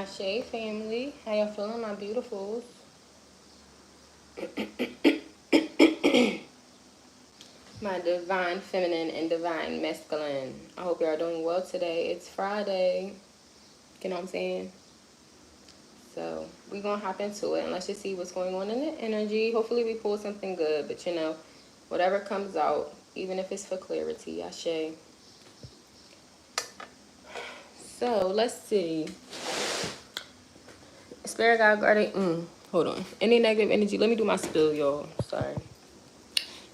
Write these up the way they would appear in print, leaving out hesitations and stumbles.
Ashe family, how y'all feeling, my beautifuls? My divine feminine and divine masculine. I hope y'all doing well today. It's Friday. You know what I'm saying? So we're gonna hop into it and let's just see what's going on in the energy. Hopefully we pull something good, but you know, whatever comes out, even if it's for clarity, Ashe. So let's see. Spirit guide guardian. Hold on. Any negative energy? Let me do my spill, y'all. Sorry.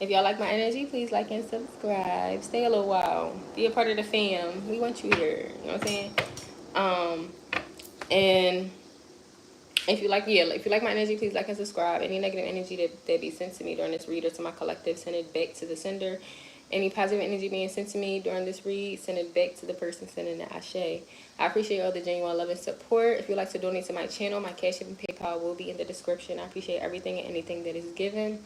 If y'all like my energy, please like and subscribe. Stay a little while. Be a part of the fam. We want you here. You know what I'm saying? And if you like my energy, please like and subscribe. Any negative energy that be sent to me during this read or to my collective, send it back to the sender. Any positive energy being sent to me during this read, send it back to the person sending the Ashe. I appreciate all the genuine love and support. If you'd like to donate to my channel, my Cash App and PayPal will be in the description. I appreciate everything and anything that is given.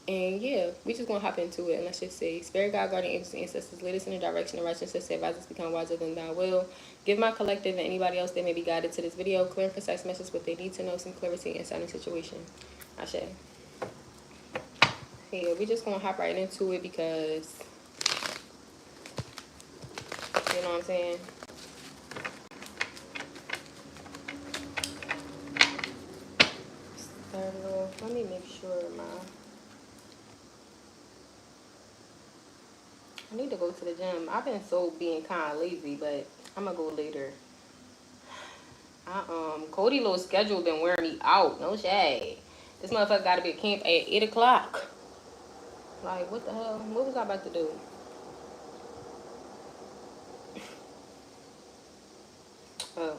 And yeah, we just gonna hop into it and let's just say, Spirit, God, guardian angels, and ancestors, lead us in the direction of righteousness, advise us become wiser than thou will. Give my collective and anybody else that may be guided to this video clear and concise message what they need to know, some clarity in sounding situation. Ashe. Yeah, we just gonna hop right into it because you know what I'm saying. Start off. Let me make sure I need to go to the gym. I've been being kind of lazy, but I'm gonna go later. Cody little schedule been wearing me out. No shade. This motherfucker gotta be at camp at 8 o'clock. Like, what the hell? What was I about to do? Oh.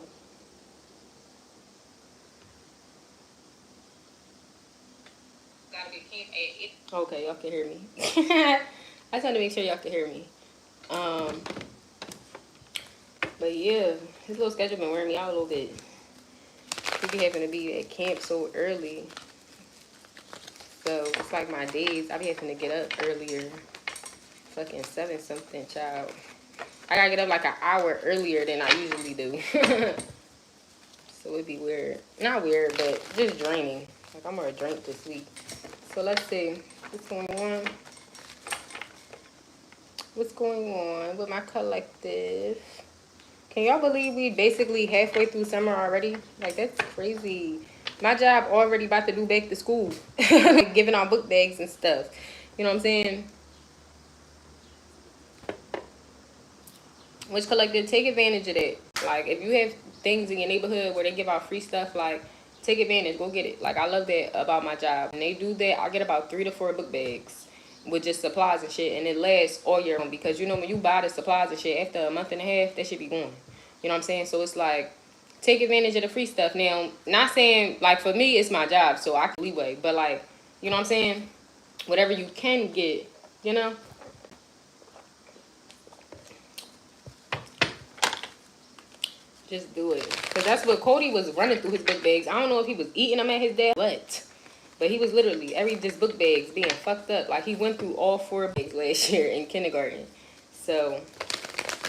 Gotta be at camp at 8. Okay, y'all can hear me. I just wanted to make sure y'all can hear me. But yeah, his little schedule been wearing me out a little bit. He be having to be at camp so early. So it's like my days, I be having to get up earlier. Fucking 7 something, child. I gotta get up like an hour earlier than I usually do. So it'd be weird. Not weird, but just draining. Like I'm gonna drink this week. So let's see what's going on. What's going on with my collective? Can y'all believe we basically halfway through summer already? Like, that's crazy. My job already about to do back to school. Like, giving out book bags and stuff. You know what I'm saying? Which collective, take advantage of that. Like, if you have things in your neighborhood where they give out free stuff, like, take advantage. Go get it. Like, I love that about my job. When they do that, I get about 3 to 4 book bags with just supplies and shit. And it lasts all year long. Because, you know, when you buy the supplies and shit, after a month and a half, that should be gone. You know what I'm saying? So it's like, take advantage of the free stuff. Now, not saying, like, for me, it's my job, so I can leeway. But, like, you know what I'm saying? Whatever you can get, you know? Just do it. Because that's what Cody was running through his book bags. I don't know if he was eating them at his dad, but he was literally, just book bags being fucked up. Like, he went through all 4 bags last year in kindergarten. So,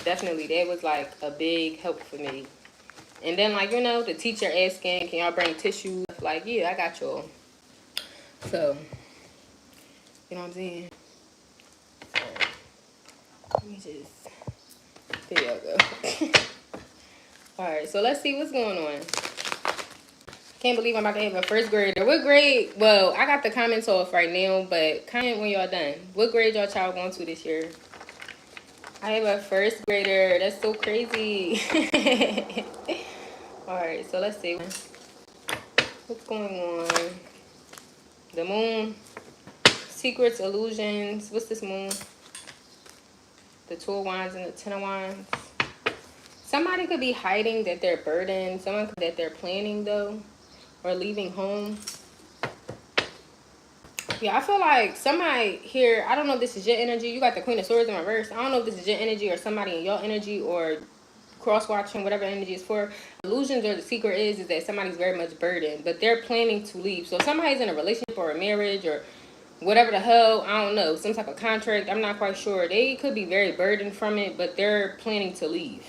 definitely, that was, like, a big help for me. And then, like, you know, the teacher asking, can y'all bring tissue? Like, yeah, I got y'all. So, you know what I'm saying? So, let me just, there y'all go. Alright, so let's see what's going on. Can't believe I'm about to have a first grader. What grade? Well, I got the comments off right now, but comment when y'all done. What grade y'all child going to this year? I have a first grader. That's so crazy. Alright, so let's see. What's going on? The moon. Secrets, illusions. What's this moon? The 2 of wands and the 10 of wands. Somebody could be hiding that they're burdened. Someone that they're planning, though. Or leaving home. Yeah, I feel like somebody here, I don't know if this is your energy. You got the Queen of Swords in reverse. I don't know if this is your energy or somebody in your energy or cross-watching, whatever energy is for. Illusions or the secret is that somebody's very much burdened, but they're planning to leave. So if somebody's in a relationship or a marriage or whatever the hell, I don't know, some type of contract, I'm not quite sure. They could be very burdened from it, but they're planning to leave.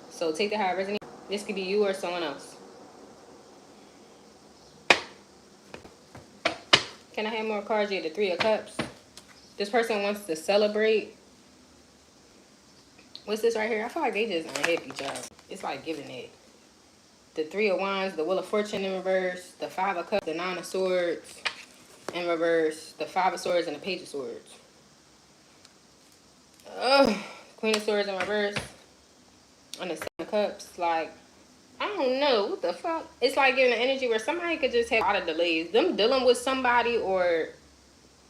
So take that how it resonates. This could be you or someone else. Can I have more cards? Yeah, the Three of Cups. This person wants to celebrate. What's this right here? I feel like they just unhappy, child. It's like giving it. The Three of Wands, the Wheel of Fortune in reverse, the Five of Cups, the Nine of Swords in reverse, the Five of Swords, and the Page of Swords. Queen of Swords in reverse, and the Seven of Cups. Like, I don't know. What the fuck? It's like giving an energy where somebody could just have a lot of delays. Them dealing with somebody or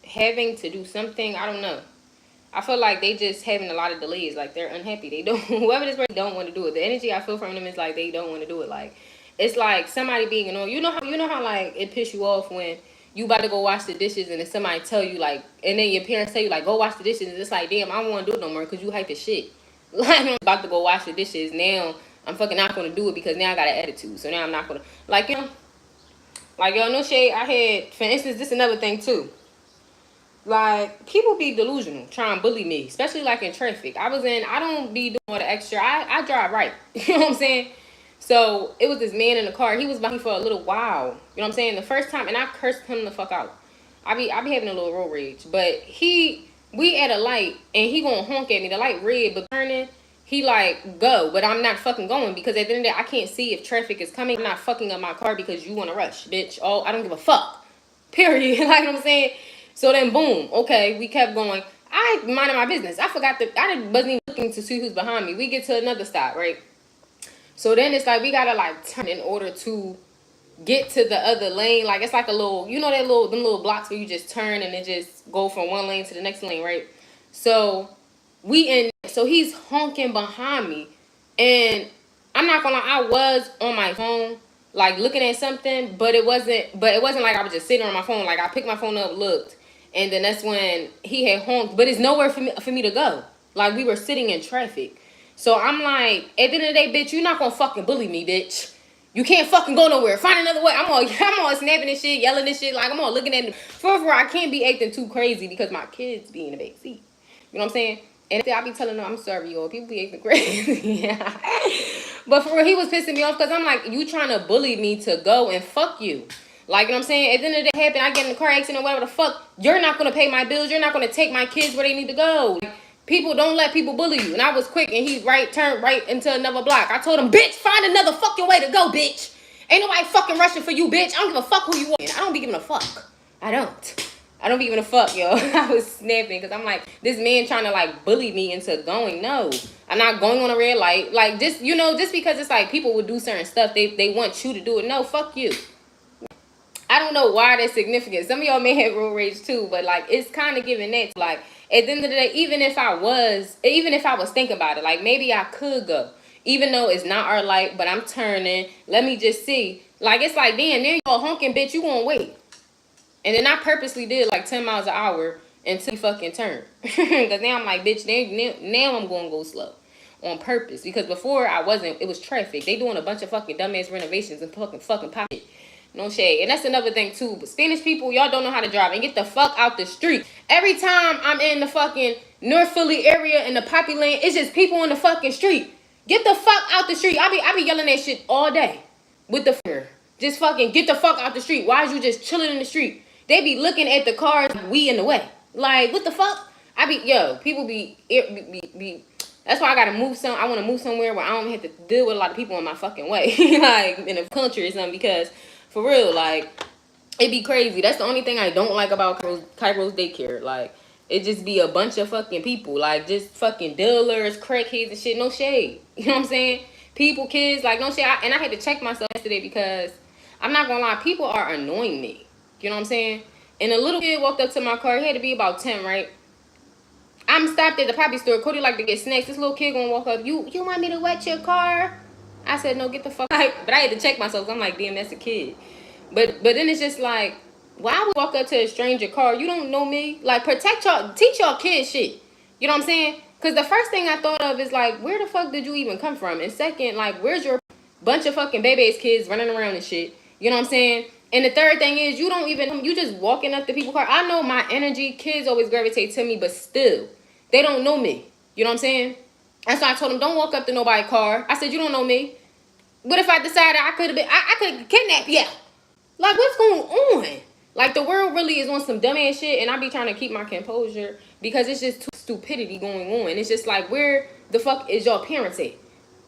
having to do something. I don't know. I feel like they just having a lot of delays. Like, they're unhappy. They don't, whoever this person don't want to do it. The energy I feel from them is like they don't want to do it. Like, it's like somebody being annoying. You know how like it piss you off when you about to go wash the dishes and then somebody tell you like, and then your parents tell you like, go wash the dishes. And it's like, damn, I don't want to do it no more because you hype as shit. Like, I'm about to go wash the dishes. Now I'm fucking not going to do it because now I got an attitude. So now I'm not going to, like, you know, like, yo, no shade. I had, for instance, this another thing too. Like, people be delusional, trying to bully me, especially like in traffic. I don't be doing all the extra. I drive right. You know what I'm saying? So it was this man in the car. He was behind me for a little while. You know what I'm saying? The first time, and I cursed him the fuck out. I be having a little road rage. But we at a light, and he gonna honk at me. The light red, but turning, he like, go. But I'm not fucking going because at the end of the day, I can't see if traffic is coming. I'm not fucking up my car because you want to rush, bitch. Oh, I don't give a fuck. Period. Like what I'm saying? So then, boom. Okay, we kept going. I minded my business. I forgot that wasn't even looking to see who's behind me. We get to another stop, right? So then it's like we gotta like turn in order to get to the other lane. Like it's like a little, you know, them little blocks where you just turn and then just go from one lane to the next lane, right? So so he's honking behind me, and I'm not gonna lie, I was on my phone like looking at something, but it wasn't like I was just sitting on my phone. Like I picked my phone up, looked, and then that's when he had honked, but it's nowhere for me to go. Like we were sitting in traffic. So I'm like, at the end of the day, bitch, you're not gonna fucking bully me, bitch. You can't fucking go nowhere. Find another way. I'm all snapping and shit, yelling and shit. Like I'm all looking at him. For I can't be acting too crazy because my kids be in the back seat. You know what I'm saying? And I be telling them, I'm sorry, y'all. People be acting crazy. Yeah. But for real, he was pissing me off because I'm like, you trying to bully me to go and fuck you. Like, you know what I'm saying? At the end of the day, I get in a car accident or whatever the fuck. You're not going to pay my bills. You're not going to take my kids where they need to go. Like, people don't let people bully you. And I was quick and he turned right into another block. I told him, bitch, find another fucking way to go, bitch. Ain't nobody fucking rushing for you, bitch. I don't give a fuck who you are. I don't be giving a fuck. I don't be giving a fuck, yo. I was snapping because I'm like, this man trying to like bully me into going. No, I'm not going on a red light. Like just, you know, just because it's like people would do certain stuff, they want you to do it. No, fuck you. I don't know why that's significant. Some of y'all may have road rage too, but like it's kind of giving that. Like at the end of the day, even if I was thinking about it, like maybe I could go, even though it's not our light, but I'm turning. Let me just see. Like it's like, damn, then y'all honking, bitch. You gonna wait? And then I purposely did like 10 miles an hour until he fucking turned. Because now I'm like, bitch, now I'm going to go slow on purpose. Because before I wasn't, it was traffic. They doing a bunch of fucking dumbass renovations and fucking pocket. No shade. And that's another thing too. But Spanish people, y'all don't know how to drive. And get the fuck out the street. Every time I'm in the fucking North Philly area in the Poppy Lane, it's just people on the fucking street. Get the fuck out the street. I be yelling that shit all day. With the finger. Just fucking get the fuck out the street. Why is you just chilling in the street? They be looking at the cars, we in the way. Like, what the fuck? People be that's why I gotta move I wanna move somewhere where I don't have to deal with a lot of people in my fucking way. Like, in the country or something, because, for real, like, it be crazy. That's the only thing I don't like about Kairos daycare. Like, it just be a bunch of fucking people. Like, just fucking dealers, crackheads and shit. No shade. You know what I'm saying? People, kids, like, no shade. And I had to check myself yesterday because, I'm not gonna lie, people are annoying me. You know what I'm saying? And a little kid walked up to my car. He had to be about 10, right? I'm stopped at the Poppy store. Cody like to get snacks. This little kid gonna walk up. You want me to wet your car? I said, no, get the fuck out. But I had to check myself. I'm like, damn, that's a kid. But then it's just like, why would walk up to a stranger car? You don't know me. Like, teach y'all kids shit. You know what I'm saying? Because the first thing I thought of is like, where the fuck did you even come from? And second, like, where's your bunch of fucking baby-ass kids running around and shit? You know what I'm saying? And the third thing is, you just walking up to people's car. I know my energy, kids always gravitate to me, but still, they don't know me. You know what I'm saying? That's why I told them, don't walk up to nobody's car. I said, you don't know me. What if I decided I could have been, I could kidnap you? Like, what's going on? Like, the world really is on some dumbass shit, and I be trying to keep my composure because it's just too stupidity going on. It's just like, where the fuck is your parents at?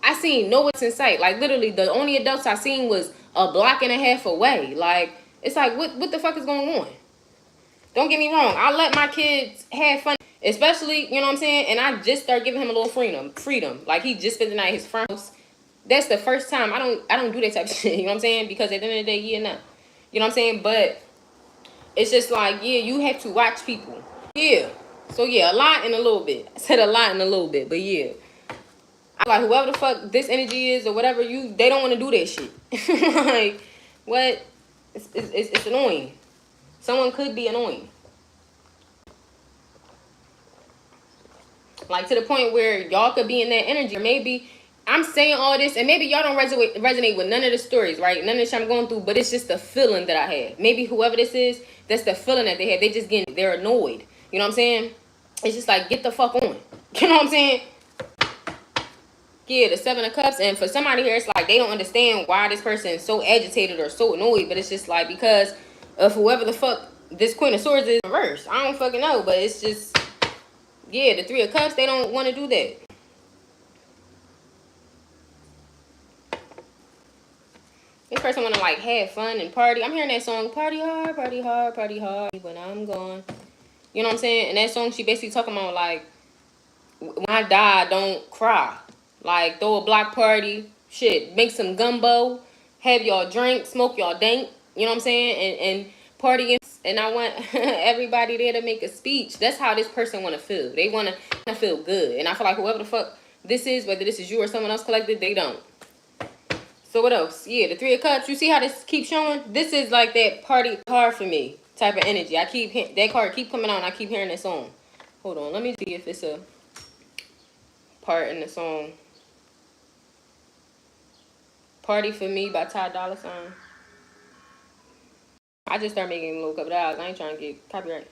I seen no one's in sight. Like, literally, the only adults I seen was a block and a half away. Like, it's like, what the fuck is going on? Don't get me wrong. I let my kids have fun, especially, you know what I'm saying? And I just start giving him a little freedom. Like, he just spent the night at his friend's house. That's the first time I don't do that type of shit. You know what I'm saying? Because at the end of the day, yeah, no. You know what I'm saying? But it's just like, yeah, you have to watch people. Yeah. So yeah, a lot and a little bit. I said a lot and a little bit, but yeah. I like whoever the fuck this energy is or whatever, they don't want to do that shit. Like, what? It's annoying. Someone could be annoying. Like, to the point where y'all could be in that energy. Or maybe I'm saying all this, and maybe y'all don't resonate with none of the stories, right? None of the shit I'm going through, but it's just the feeling that I had. Maybe whoever this is, that's the feeling that they had. They just they're annoyed. You know what I'm saying? It's just like, get the fuck on. You know what I'm saying? Yeah, the Seven of Cups. And for somebody here, it's like they don't understand why this person is so agitated or so annoyed. But it's just like, because of whoever the fuck this Queen of Swords is in reverse. I don't fucking know, but it's just, yeah, the Three of Cups, they don't want to do that. This person want to, like, have fun and party. I'm hearing that song, party hard, party hard, party hard, when I'm gone. You know what I'm saying? And that song, she basically talking about, like, when I die, don't cry. Like, throw a block party, shit, make some gumbo, have y'all drink, smoke y'all dank. You know what I'm saying? And party. And I want everybody there to make a speech. That's how this person want to feel. They want to feel good. And I feel like whoever the fuck this is, whether this is you or someone else collected, they don't. So what else? Yeah, the Three of Cups. You see how this keeps showing? This is like that party hard for me type of energy. I keep that card keep coming out, and I keep hearing that song. Hold on, let me see if it's a part in the song. Party for Me by Ty Dolla $ign. I just started making a little couple of dollars. I ain't trying to get copyright.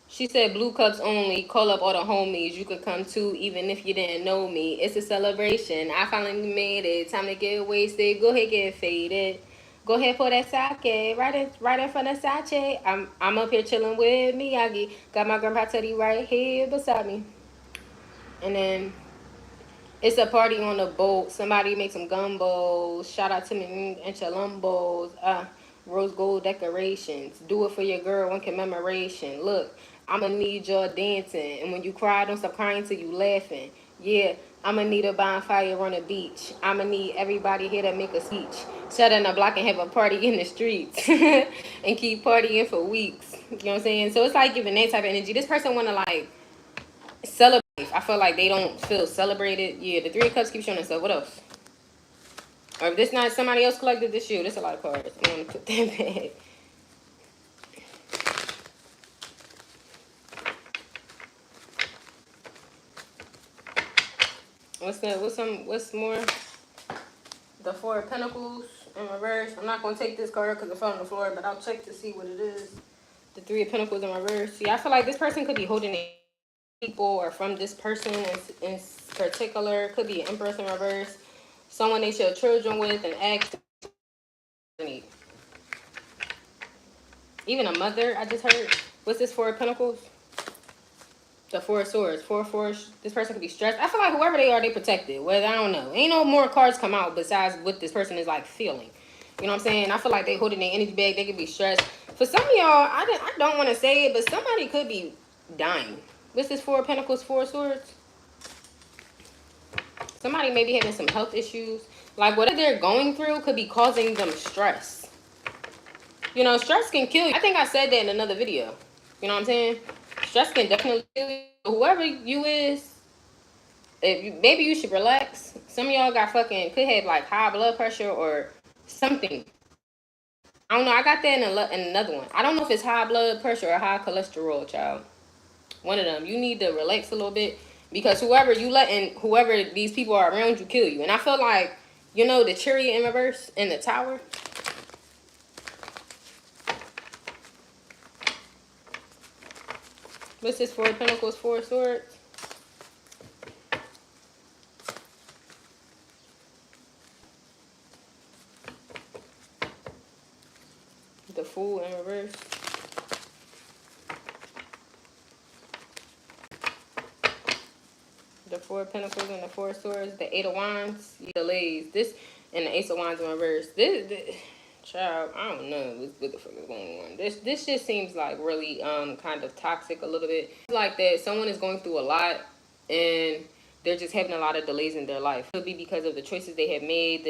She said, blue cups only. Call up all the homies. You could come too, even if you didn't know me. It's a celebration. I finally made it. Time to get wasted. Go ahead, get faded. Go ahead for that sake. Right in front of Sache. I'm up here chilling with Miyagi. Got my grandpa Teddy right here beside me. And then it's a party on the boat. Somebody make some gumbos. Shout out to me and chalumbos. Rose gold decorations. Do it for your girl in commemoration. Look, I'ma need your dancing. And when you cry, don't stop crying till you laughing. Yeah, I'ma need a bonfire on the beach. I'ma need everybody here to make a speech. Shut in a block and have a party in the streets. And keep partying for weeks. You know what I'm saying? So it's like giving that type of energy. This person wanna, like, celebrate. I feel like they don't feel celebrated. Yeah, the Three of Cups keep showing itself. What else? Or if this not somebody else collected this year, there's a lot of cards. I'm gonna put that back. What's more? The Four of Pentacles in reverse. I'm not gonna take this card because it fell on the floor, but I'll check to see what it is. The Three of Pentacles in reverse. See, I feel like this person could be holding people, or from this person in particular. Could be an Empress in reverse. Someone they share children with and ask to need. Even a mother, I just heard. What's this Four of Pentacles? The Four of Swords. This person could be stressed. I feel like whoever they are, they protected. Well, I don't know. Ain't no more cards come out besides what this person is, like, feeling. You know what I'm saying? I feel like they holding their energy back. They could be stressed. For some of y'all, I don't want to say it, but somebody could be dying. What's this Four of Pentacles, Four of Swords? Somebody may be having some health issues. Like, whatever they're going through could be causing them stress. You know, stress can kill you. I think I said that in another video. You know what I'm saying? Stress can definitely kill you. Whoever you is, maybe you should relax. Some of y'all got could have, like, high blood pressure or something. I don't know. I got that in another one. I don't know if it's high blood pressure or high cholesterol, child. One of them. You need to relax a little bit, because whoever these people are around you kill you. And I feel like, you know, the Chariot in reverse in the Tower. What's this? Four of Pentacles, Four of Swords. The Fool in reverse. The Four of Pentacles and the Four of Swords. The Eight of Wands. Delays. This and the Ace of Wands in reverse. This child, I don't know what the fuck is going on. This just seems like really kind of toxic a little bit. It's like that someone is going through a lot and they're just having a lot of delays in their life. It could be because of the choices they have made,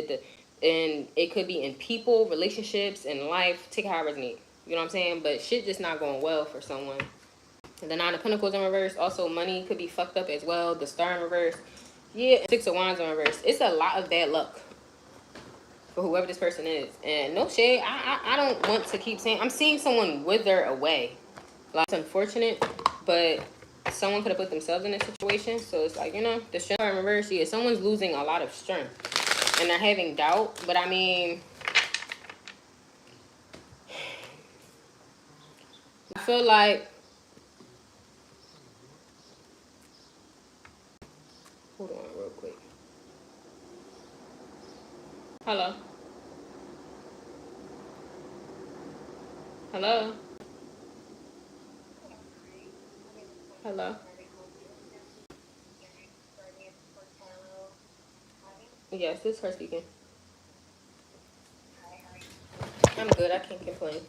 and it could be in people, relationships, and life. Take it how it resonates. You know what I'm saying? But shit just not going well for someone. And the Nine of Pentacles in reverse. Also, money could be fucked up as well. The Star in reverse. Yeah, Six of Wands in reverse. It's a lot of bad luck for whoever this person is. And no shade, I don't want to keep saying. I'm seeing someone wither away. Like, it's unfortunate, but someone could have put themselves in this situation. So it's like, you know, the strength in reverse. Yeah, someone's losing a lot of strength. And they're having doubt. But I mean, I feel like, hold on real quick. Hello. Hello. Hello. Yes, this is her speaking. I'm good. I can't complain.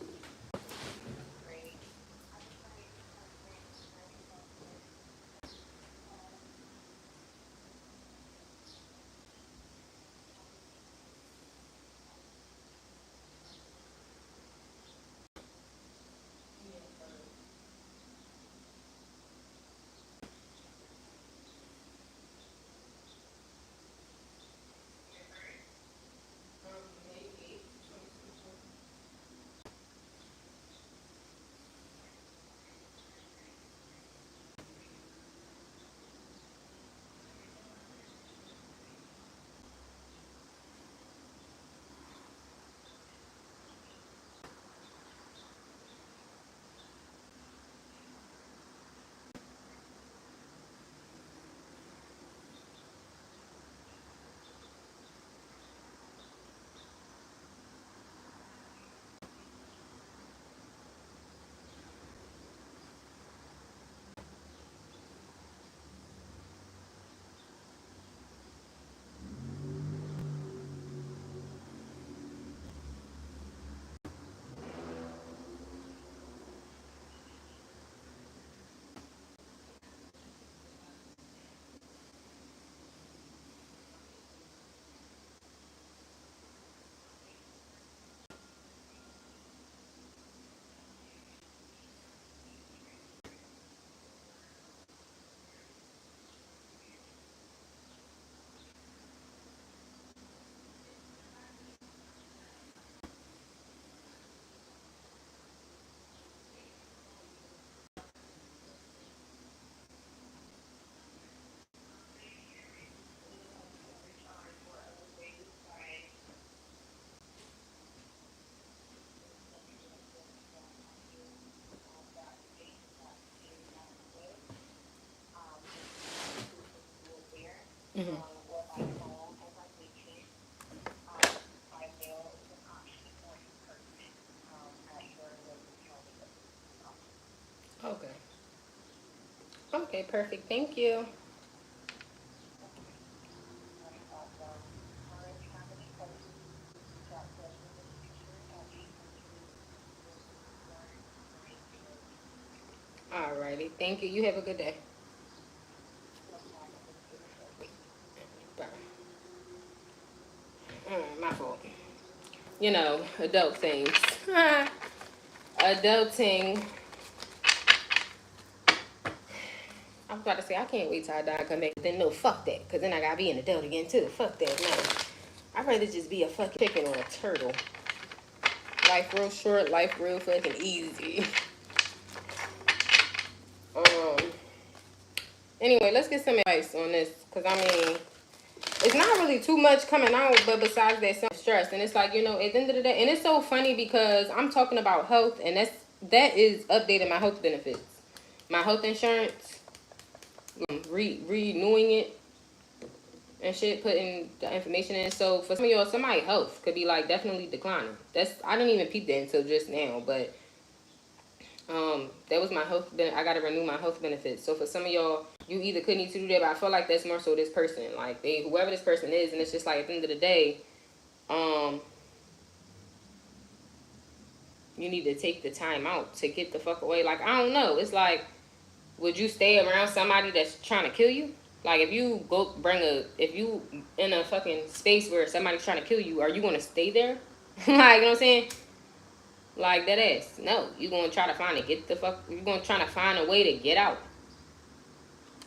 Mm-hmm. Okay. Okay, perfect. Thank you. Alrighty. Thank you. You have a good day. Bye. My fault. You know, adult things. Adulting. I was about to say, I can't wait till I die and come back. But then, no, fuck that. Because then I got to be an adult again, too. Fuck that. No. I'd rather just be a fucking chicken or a turtle. Life real short. Life real fucking easy. Anyway, let's get some advice on this. Because, I mean, it's not really too much coming out, but besides that, some stress. And it's like, you know, at the end of the day, and it's so funny because I'm talking about health, and that is updating my health benefits. My health insurance, renewing it. and shit, putting the information in. So for some of y'all, somebody's health could be like definitely declining. I didn't even peep that until just now, but that was my health. I gotta renew my health benefits. So for some of y'all, you either could need to do that, but I feel like that's more so this person, like whoever this person is, and it's just like at the end of the day, you need to take the time out to get the fuck away. Like, I don't know. It's like, would you stay around somebody that's trying to kill you? Like, if you if you in a fucking space where somebody's trying to kill you, are you gonna stay there? Like, you know what I'm saying? Like, that ass. No, you gonna try to you're gonna try to find a way to get out.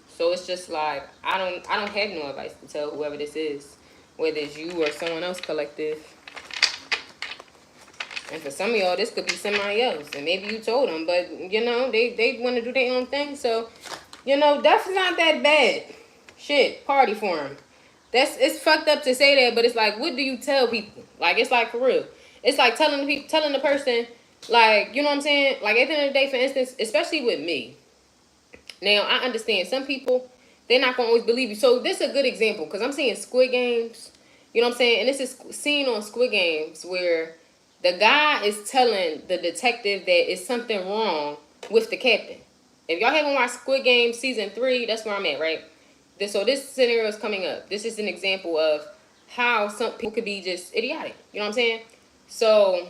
So it's just like, I don't have no advice to tell whoever this is, whether it's you or someone else collective. And for some of y'all, this could be somebody else. And maybe you told them, but, you know, they want to do their own thing. So, you know, death's not that bad. Shit, party for them. It's fucked up to say that, but it's like, what do you tell people? Like, it's like, for real. It's like telling the person, like, you know what I'm saying? Like, at the end of the day, for instance, especially with me. Now, I understand some people, they're not going to always believe you. So, this is a good example, because I'm seeing Squid Games. You know what I'm saying? And this is seen on Squid Games where the guy is telling the detective that it's something wrong with the captain. If y'all haven't watched Squid Game season 3, that's where I'm at, right? So this scenario is coming up. This is an example of how some people could be just idiotic. You know what I'm saying? So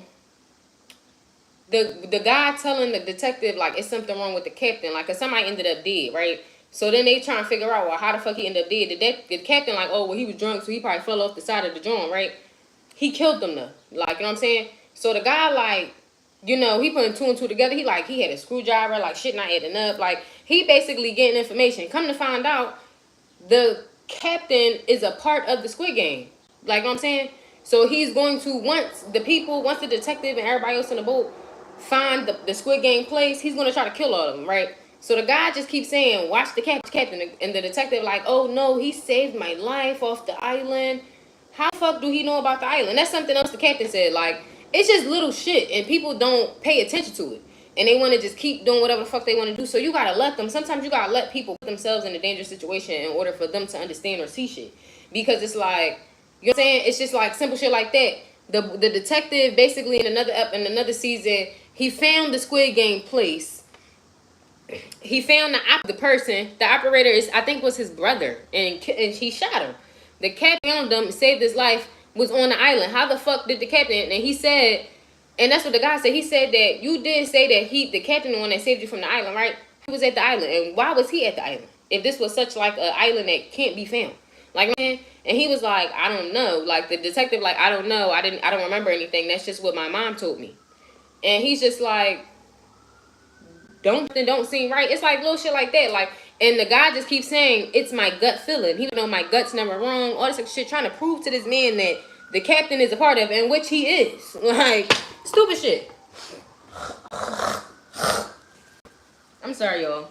the guy telling the detective, like, it's something wrong with the captain, like, cause somebody ended up dead, right? So then they trying to figure out, well, how the fuck he ended up dead? The captain, like, oh, well, he was drunk, so he probably fell off the side of the joint, right? He killed them though. Like, you know what I'm saying? So the guy, like, you know, he putting 2 and 2 together. He had a screwdriver, like, shit not adding up. Like, he basically getting information. Come to find out, the captain is a part of the Squid Game. Like, you know what I'm saying? So he's going to, once the detective and everybody else in the boat find the Squid Game place, he's going to try to kill all of them, right? So the guy just keeps saying, watch the captain. And the detective like, oh, no, he saved my life off the island. How the fuck do he know about the island? That's something else the captain said. Like, it's just little shit, and people don't pay attention to it. And they want to just keep doing whatever the fuck they want to do. So you got to let them. Sometimes you got to let people put themselves in a dangerous situation in order for them to understand or see shit. Because it's like, you know what I'm saying? It's just like simple shit like that. The detective basically in another season, he found the Squid Game place. He found the person. The operator I think was his brother, and he shot him. The captain found him, saved his life, was on the island. How the fuck did the captain? And he said, and that's what the guy said. He said that you did say that the captain, the one that saved you from the island, right? He was at the island. And why was he at the island? If this was such like an island that can't be found. Like, man, and he was like, I don't know. Like, the detective, like, I don't know. I don't remember anything. That's just what my mom told me. And he's just like, don't seem right. It's like little shit like that. Like, and the guy just keeps saying, it's my gut feeling. Even though my gut's never wrong. All this shit, trying to prove to this man that the captain is a part of, and which he is. Like, stupid shit. I'm sorry, y'all.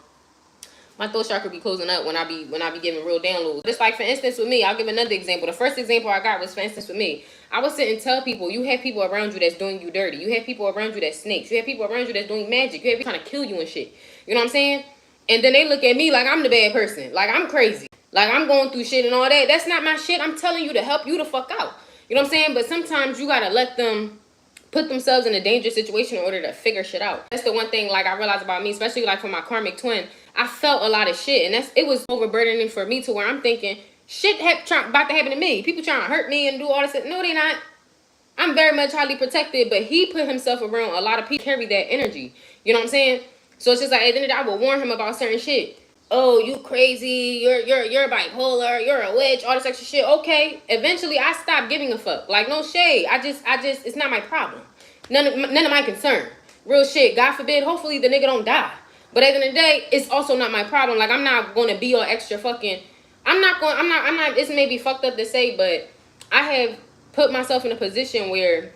My throat chakra be closing up when I be giving real downloads. Just like, for instance, with me, I'll give another example. The first example I got was, for instance, with me. I would sit and tell people, you have people around you that's doing you dirty. You have people around you that's snakes. You have people around you that's doing magic. You have people trying to kill you and shit. You know what I'm saying? And then they look at me like I'm the bad person. Like I'm crazy. Like I'm going through shit and all that. That's not my shit. I'm telling you to help you the fuck out. You know what I'm saying? But sometimes you gotta let them put themselves in a dangerous situation in order to figure shit out. That's the one thing, like, I realized about me, especially like for my karmic twin. I felt a lot of shit, and it was overburdening for me to where I'm thinking shit about to happen to me. People trying to hurt me and do all this. No, they not. I'm very much highly protected, but he put himself around a lot of people carry that energy. You know what I'm saying? So it's just like, at the end of the day, I will warn him about certain shit. Oh, you crazy, you're bipolar, you're a witch, all this extra shit. Okay, eventually I stopped giving a fuck. Like, no shade. I just, it's not my problem. None of my concern. Real shit. God forbid, hopefully the nigga don't die. But at the end of the day, it's also not my problem. Like, I'm not gonna be all extra fucking, I'm not, this may be fucked up to say, but I have put myself in a position where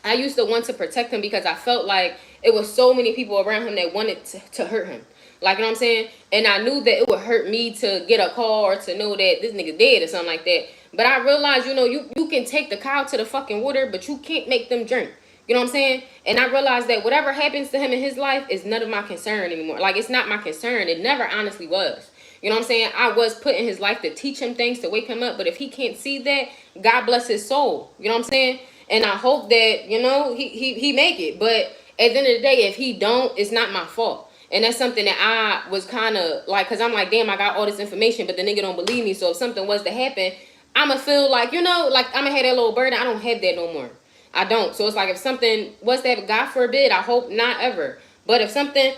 I used to want to protect him because I felt like it was so many people around him that wanted to hurt him. Like, you know what I'm saying? And I knew that it would hurt me to get a call or to know that this nigga dead or something like that. But I realized, you know, you can take the cow to the fucking water, but you can't make them drink. You know what I'm saying? And I realized that whatever happens to him in his life is none of my concern anymore. Like, it's not my concern. It never honestly was. You know what I'm saying? I was put in his life to teach him things, to wake him up. But if he can't see that, God bless his soul. You know what I'm saying? And I hope that, you know, he make it. But at the end of the day, if he don't, it's not my fault. And that's something that I was kind of like, because I'm like, damn, I got all this information, but the nigga don't believe me. So if something was to happen, I'm going to feel like, you know, like I'm going to have that little burden. I don't have that no more. I don't. So it's like if something was to happen, God forbid, I hope not ever. But if something,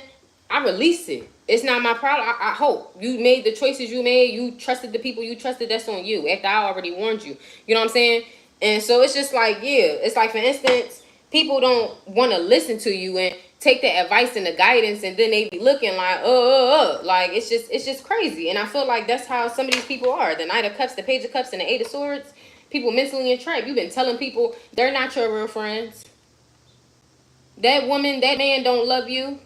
I release it. It's not my problem. I hope you made the choices you made. You trusted the people you trusted. That's on you. After I already warned you. You know what I'm saying? And so it's just like, yeah. It's like, for instance, people don't want to listen to you and take the advice and the guidance, and then they be looking like, like it's just crazy. And I feel like that's how some of these people are. The Knight of Cups, the Page of Cups, and the Eight of Swords. People mentally entrapped. You've been telling people they're not your real friends. That woman, that man don't love you.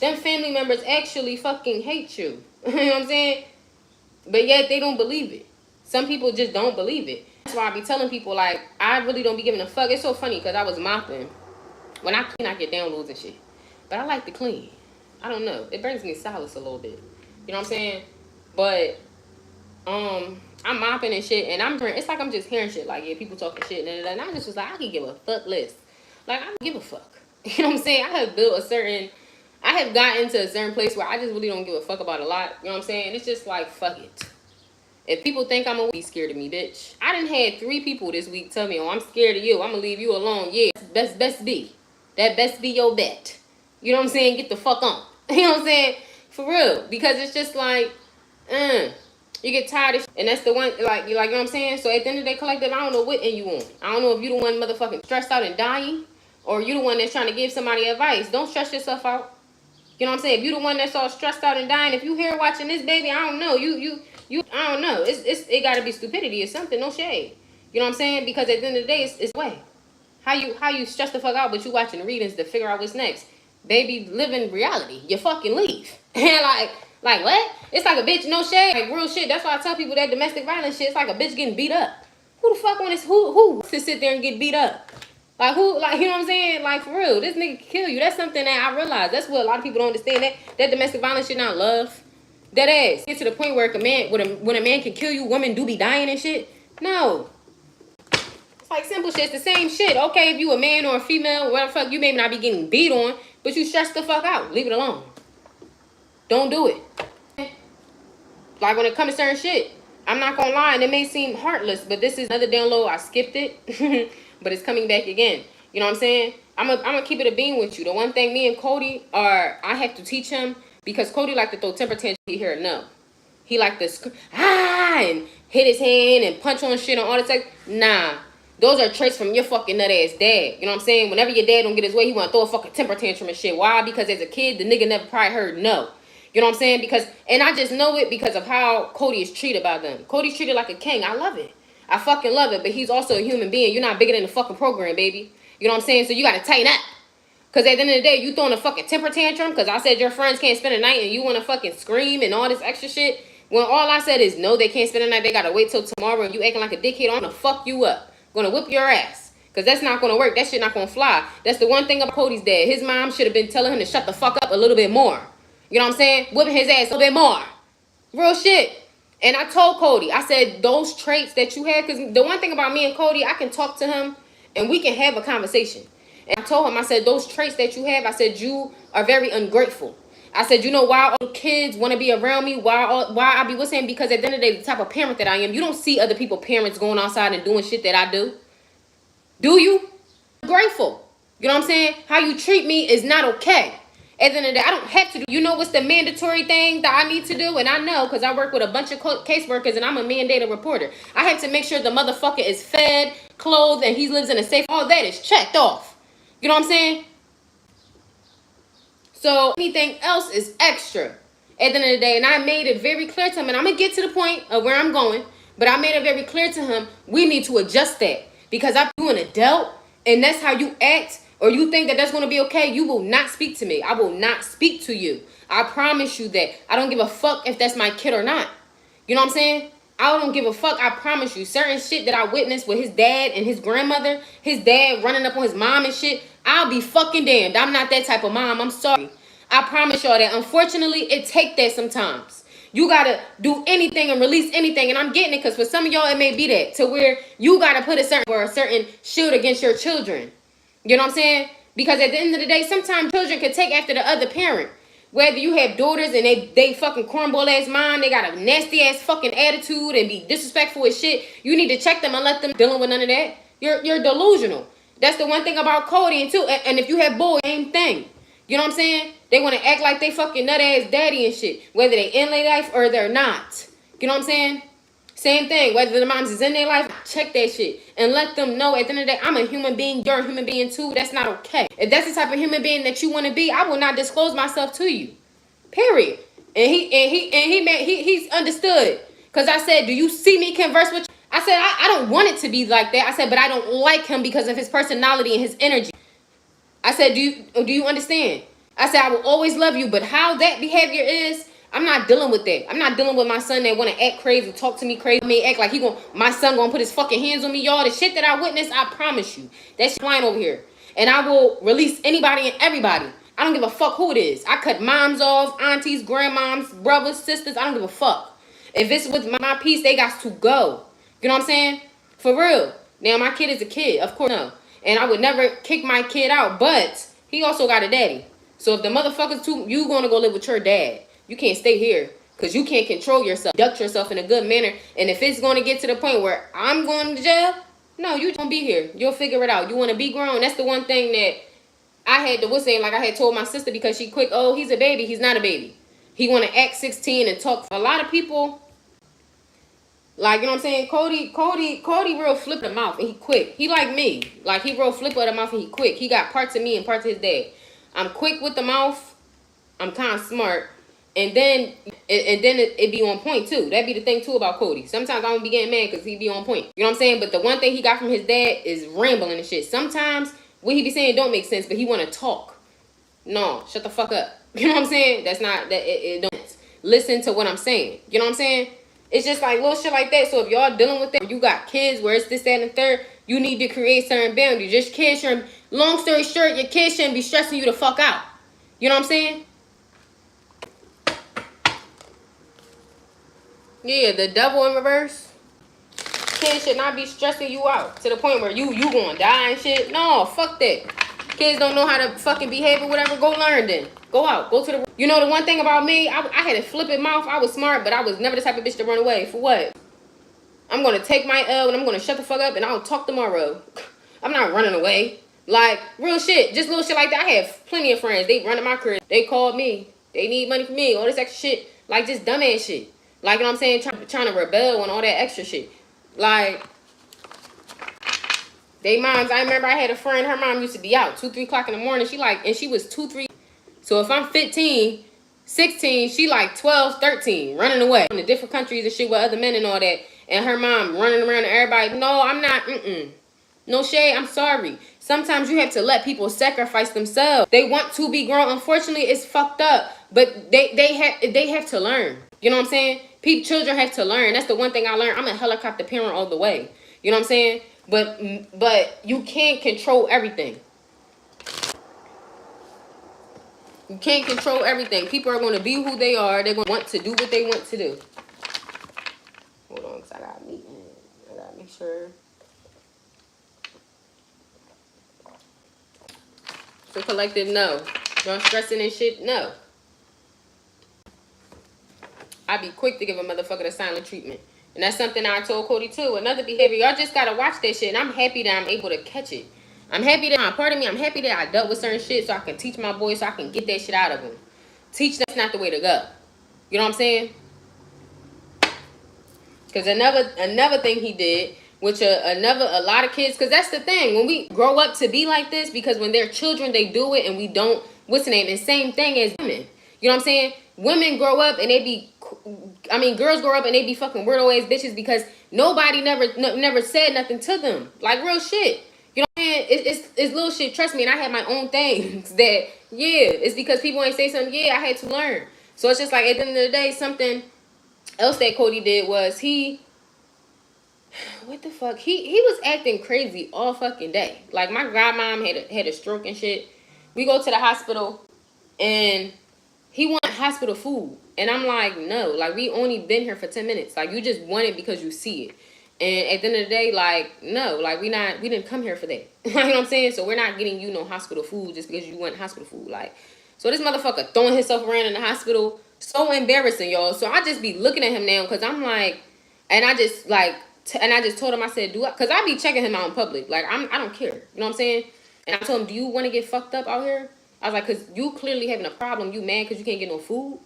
Them family members actually fucking hate you. You know what I'm saying? But yet they don't believe it. Some people just don't believe it. That's why I be telling people, like, I really don't be giving a fuck. It's so funny because I was mopping. When I clean, I get downloads and shit. But I like to clean. I don't know. It brings me solace a little bit. You know what I'm saying? But, I'm mopping and shit. And it's like I'm just hearing shit. Like, yeah, people talking shit. And I just was like, I can give a fuck less. Like, I don't give a fuck. You know what I'm saying? I have gotten to a certain place where I just really don't give a fuck about a lot. You know what I'm saying? It's just like, fuck it. If people think I'm gonna be scared of me, bitch. I done had 3 people this week tell me, oh, I'm scared of you. I'm gonna leave you alone. Yeah, best be. That best be your bet. You know what I'm saying? Get the fuck on. You know what I'm saying? For real. Because it's just like, you get tired of shit. And that's the one, like, you know what I'm saying? So at the end of the day, collective, I don't know what end you on. I don't know if you the one motherfucking stressed out and dying, or you the one that's trying to give somebody advice. Don't stress yourself out. You know what I'm saying? If you the one that's all stressed out and dying, if you here watching this, baby, I don't know. I don't know. It gotta be stupidity or something. No shade. You know what I'm saying? Because at the end of the day, it's way. How you stress the fuck out, but you watching readings to figure out what's next. Baby, live in reality. You fucking leave. And like what? It's like a bitch, no shade. Like real shit. That's why I tell people that domestic violence shit, it's like a bitch getting beat up. Who the fuck who to sit there and get beat up? Like who, like, you know what I'm saying? Like for real, this nigga can kill you. That's something that I realize. That's what a lot of people don't understand. That domestic violence shit not love. That ass. Get to the point where when a man can kill you, women do be dying and shit. No. It's like simple shit. It's the same shit. Okay, if you a man or a female, whatever the fuck, you may not be getting beat on, but you stress the fuck out. Leave it alone. Don't do it. Like when it comes to certain shit, I'm not gonna lie, and it may seem heartless, but this is another download. I skipped it. But it's coming back again. You know what I'm saying? I'm gonna keep it a bean with you. The one thing me and Cody I have to teach him, because Cody like to throw temper tantrums here. No. He like to and hit his hand and punch on shit and all that. Nah. Those are traits from your fucking nut ass dad. You know what I'm saying? Whenever your dad don't get his way, he want to throw a fucking temper tantrum and shit. Why? Because as a kid, the nigga never probably heard no. You know what I'm saying? And I just know it because of how Cody is treated by them. Cody's treated like a king. I love it. I fucking love it, but he's also a human being. You're not bigger than the fucking program, baby. You know what I'm saying? So you got to tighten up. Because at the end of the day, you throwing a fucking temper tantrum because I said your friends can't spend a night and you want to fucking scream and all this extra shit. When all I said is, no, they can't spend a night. They got to wait till tomorrow and you acting like a dickhead. I'm going to fuck you up. Going to whip your ass. Because that's not going to work. That shit not going to fly. That's the one thing about Cody's dad. His mom should have been telling him to shut the fuck up a little bit more. You know what I'm saying? Whipping his ass a little bit more. Real shit. And I told Cody, I said, those traits that you have, because the one thing about me and Cody, I can talk to him and we can have a conversation. And I told him, I said, those traits that you have, I said, you are very ungrateful. I said, you know why all kids want to be around me? Why I be with him? Because at the end of the day, the type of parent that I am, you don't see other people's parents going outside and doing shit that I do. Do you? I'm grateful. You know what I'm saying? How you treat me is not okay. At the end of the day, I don't have to do. You know what's the mandatory thing that I need to do? And I know because I work with a bunch of caseworkers and I'm a mandated reporter. I have to make sure the motherfucker is fed, clothed, and he lives in a safe. All that is checked off. You know what I'm saying? So anything else is extra at the end of the day. And I made it very clear to him. And I'm going to get to the point of where I'm going. But I made it very clear to him. We need to adjust that. Because I'm an adult. And that's how you act. Or you think that that's going to be okay, you will not speak to me. I will not speak to you. I promise you that. I don't give a fuck if that's my kid or not. You know what I'm saying? I don't give a fuck. I promise you. Certain shit that I witnessed with his dad and his grandmother, his dad running up on his mom and shit, I'll be fucking damned. I'm not that type of mom. I'm sorry. I promise y'all that. Unfortunately, it take that sometimes. You gotta do anything and release anything. And I'm getting it because for some of y'all it may be that to where you gotta put a certain shield against your children. You know what I'm saying? Because at the end of the day, sometimes children can take after the other parent. Whether you have daughters and they fucking cornball ass mind, they got a nasty ass fucking attitude and be disrespectful as shit, you need to check them and let them dealing with none of that. You're delusional. That's the one thing about Cody and too. And if you have boys, same thing. You know what I'm saying? They want to act like they fucking nut ass daddy and shit, whether they in their life or they're not. You know what I'm saying? Same thing, whether the moms is in their life, check that shit and let them know at the end of the day, I'm a human being, you're a human being too. That's not okay. If that's the type of human being that you want to be, I will not disclose myself to you. Period. And he's understood. Cause I said, do you see me converse with you? I said, I don't want it to be like that. I said, but I don't like him because of his personality and his energy. I said, do you understand? I said, I will always love you, but how that behavior is, I'm not dealing with that. I'm not dealing with my son that want to act crazy, talk to me crazy, me act like my son gonna put his fucking hands on me, y'all. The shit that I witnessed, I promise you, that shit flying over here. And I will release anybody and everybody. I don't give a fuck who it is. I cut moms off, aunties, grandmoms, brothers, sisters. I don't give a fuck. If it's with my piece, they got to go. You know what I'm saying? For real. Now, my kid is a kid. Of course, no. And I would never kick my kid out, but he also got a daddy. So if the motherfuckers too, you gonna go live with your dad. You can't stay here because you can't control yourself, conduct yourself in a good manner. And if it's going to get to the point where I'm going to jail, no, you don't be here. You'll figure it out. You want to be grown. That's the one thing that I had to was saying, like I had told my sister because she quick, oh, he's a baby. He's not a baby. He want to act 16 and talk. A lot of people, like, you know what I'm saying? Cody real flip of the mouth and he quick. He like me. Like, he real flip of the mouth and he quick. He got parts of me and parts of his dad. I'm quick with the mouth. I'm kind of smart. And then it be on point too. That be the thing too about Cody. Sometimes I don't be getting mad because he be on point. You know what I'm saying? But the one thing he got from his dad is rambling and shit. Sometimes what he be saying don't make sense, but he want to talk. No, shut the fuck up. You know what I'm saying? That's not that it don't listen to what I'm saying. You know what I'm saying? It's just like little shit like that. So if y'all dealing with that, you got kids where it's this, that, and the third, you need to create certain boundaries. Just kids shouldn't. Long story short, your kids shouldn't be stressing you the fuck out. You know what I'm saying? Yeah, the devil in reverse. Kids should not be stressing you out to the point where you gonna die and shit. No, fuck that. Kids don't know how to fucking behave or whatever. Go learn then. Go out. Go to the... You know the one thing about me? I had a flippant mouth. I was smart, but I was never the type of bitch to run away. For what? I'm gonna take my L and I'm gonna shut the fuck up and I'll talk tomorrow. I'm not running away. Like, real shit. Just little shit like that. I have plenty of friends. They run in my career. They called me. They need money from me. All this extra shit. Like, just dumbass shit. Like, you know what I'm saying? Trying to rebel and all that extra shit. Like, they moms, I remember I had a friend, her mom used to be out 2, 3 o'clock in the morning. She like, and she was 2, 3. So if I'm 15, 16, she like 12, 13, running away in the different countries and shit with other men and all that. And her mom running around and everybody, no, I'm not, no shade, I'm sorry. Sometimes you have to let people sacrifice themselves. They want to be grown. Unfortunately, it's fucked up. But they have to learn. You know what I'm saying? Children have to learn. That's the one thing I learned. I'm a helicopter parent all the way. You know what I'm saying? But you can't control everything. You can't control everything. People are going to be who they are. They're going to want to do what they want to do. Hold on, because I got a meeting. I got to make sure. So collective, no. Y'all stressing and shit, no. I be quick to give a motherfucker the silent treatment. And that's something I told Cody too. Another behavior. Y'all just gotta watch that shit. And I'm happy that I'm able to catch it. I'm happy that, part of me, I'm happy that I dealt with certain shit so I can teach my boys so I can get that shit out of them. Teach that's not the way to go. You know what I'm saying? Because another thing he did, which a lot of kids, because that's the thing. When we grow up to be like this, because when they're children, they do it and we don't, what's the name? And same thing as women. You know what I'm saying? Women grow up and they be, girls grow up and they be fucking weirdo ass bitches because nobody never said nothing to them. Like real shit. You know what I'm saying? It's little shit. Trust me. And I had my own things that, yeah, it's because people ain't say something. Yeah, I had to learn. So it's just like at the end of the day, something else that Cody did was what the fuck? He was acting crazy all fucking day. Like my godmom had a stroke and shit. We go to the hospital and he wanted hospital food. And I'm like, no, like, we only been here for 10 minutes. Like, you just want it because you see it. And at the end of the day, like, no, like, we didn't come here for that. You know what I'm saying? So we're not getting you no hospital food just because you want hospital food. Like, so this motherfucker throwing himself around in the hospital, so embarrassing, y'all. So I just be looking at him now because I'm like, and I just, like, and I just told him, I said, because I be checking him out in public. Like, I don't care. You know what I'm saying? And I told him, do you want to get fucked up out here? I was like, because you clearly having a problem. You mad because you can't get no food?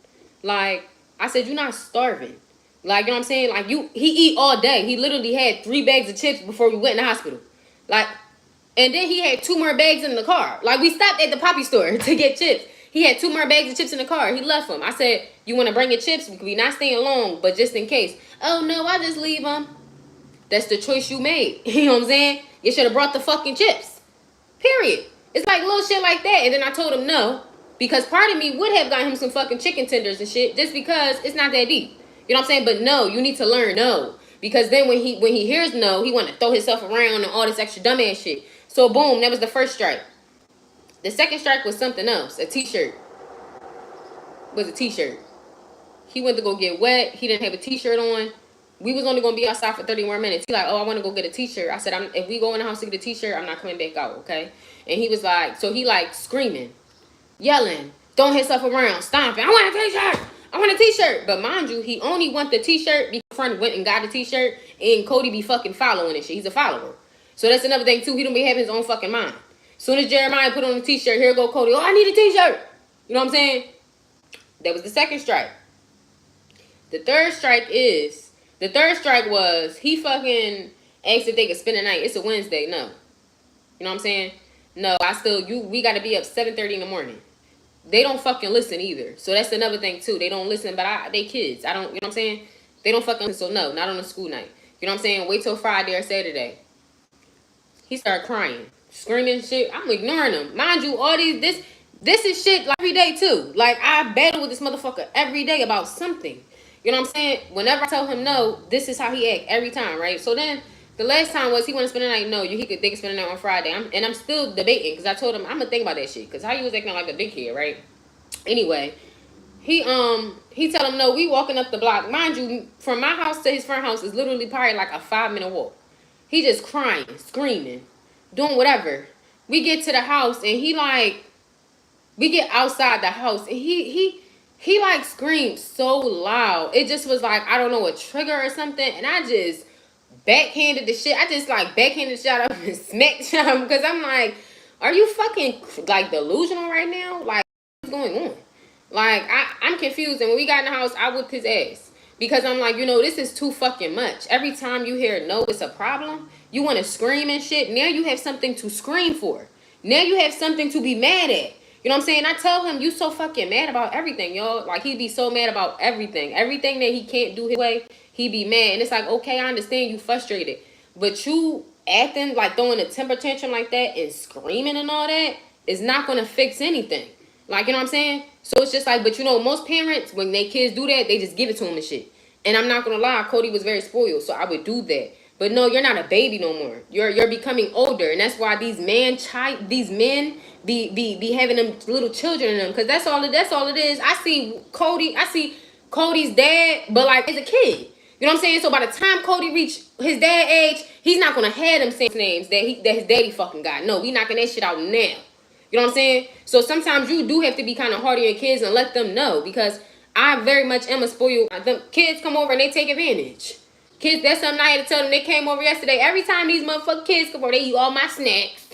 Like, I said, you're not starving. Like, you know what I'm saying? Like, he eat all day. He literally had 3 bags of chips before we went in the hospital. Like, and then he had 2 more bags in the car. Like, we stopped at the Poppy store to get chips. He had 2 more bags of chips in the car. He left them. I said, you want to bring your chips? We not staying long, but just in case. Oh, no, I just leave them. That's the choice you made. You know what I'm saying? You should have brought the fucking chips. Period. It's like little shit like that. And then I told him no. Because part of me would have gotten him some fucking chicken tenders and shit. Just because it's not that deep. You know what I'm saying? But no, you need to learn no. Because then when he hears no, he want to throw himself around and all this extra dumbass shit. So boom, that was the first strike. The second strike was something else. A t-shirt. Was a t-shirt. He went to go get wet. He didn't have a t-shirt on. We was only going to be outside for 30 more minutes. He like, oh, I want to go get a t-shirt. I said, if we go in the house to get a t-shirt, I'm not coming back out, okay? And he was like, so he like screaming, yelling, throwing himself around, stomping. I want a t-shirt. I want a t-shirt. But mind you, he only want the t-shirt because friend went and got a t-shirt, and Cody be fucking following and shit. He's a follower. So that's another thing too. He don't be having his own fucking mind. Soon as Jeremiah put on a t-shirt, here go Cody. Oh, I need a t-shirt. You know what I'm saying? That was the second strike. The third strike was he fucking asked if they could spend the night. It's a Wednesday. No. You know what I'm saying? No, we got to be up 7:30 in the morning. They don't fucking listen either. So that's another thing too. They don't listen, but they kids. I don't, you know what I'm saying? They don't fucking listen. So no, not on a school night. You know what I'm saying? Wait till Friday or Saturday. He started crying, screaming shit. I'm ignoring him. Mind you, all this is shit like every day too. Like, I battle with this motherfucker every day about something. You know what I'm saying? Whenever I tell him no, this is how he act every time, right? So then the last time was he want to spend the night. No, they could spend the night on Friday. I'm still debating because I told him I'm gonna think about that shit because how you was acting like a dickhead, right? Anyway, he tell him no. We walking up the block, mind you, from my house to his friend house is literally probably like a 5-minute walk. He just crying, screaming, doing whatever. We get to the house and we get outside the house and he like screamed so loud. It just was like, I don't know, a trigger or something. And I just backhanded the shit. I just like backhanded the shit out of him and smacked him because I'm like, are you fucking like delusional right now? Like, what's going on? Like, I'm confused. And when we got in the house, I whipped his ass. Because I'm like, this is too fucking much. Every time you hear no, it's a problem. You want to scream and shit. Now you have something to scream for. Now you have something to be mad at. You know what I'm saying? I tell him, you so fucking mad about everything, y'all. Like, he be so mad about everything. Everything that he can't do his way, he be mad. And it's like, okay, I understand you frustrated. But you acting like throwing a temper tantrum like that and screaming and all that is not going to fix anything. Like, you know what I'm saying? So it's just like, but most parents, when their kids do that, they just give it to them and shit. And I'm not going to lie, Cody was very spoiled, so I would do that. But no, you're not a baby no more. You're becoming older. And that's why these men be having them little children in them. Because that's all it is. I see Cody's dad, but like as a kid. You know what I'm saying? So by the time Cody reach his dad age, he's not going to have them same names that his daddy fucking got. No, we knocking that shit out now. You know what I'm saying? So sometimes you do have to be kind of hard on your kids and let them know. Because I very much am a spoiled. The kids come over and they take advantage. Kids, that's something I had to tell them. They came over yesterday. Every time these motherfucking kids come over, they eat all my snacks.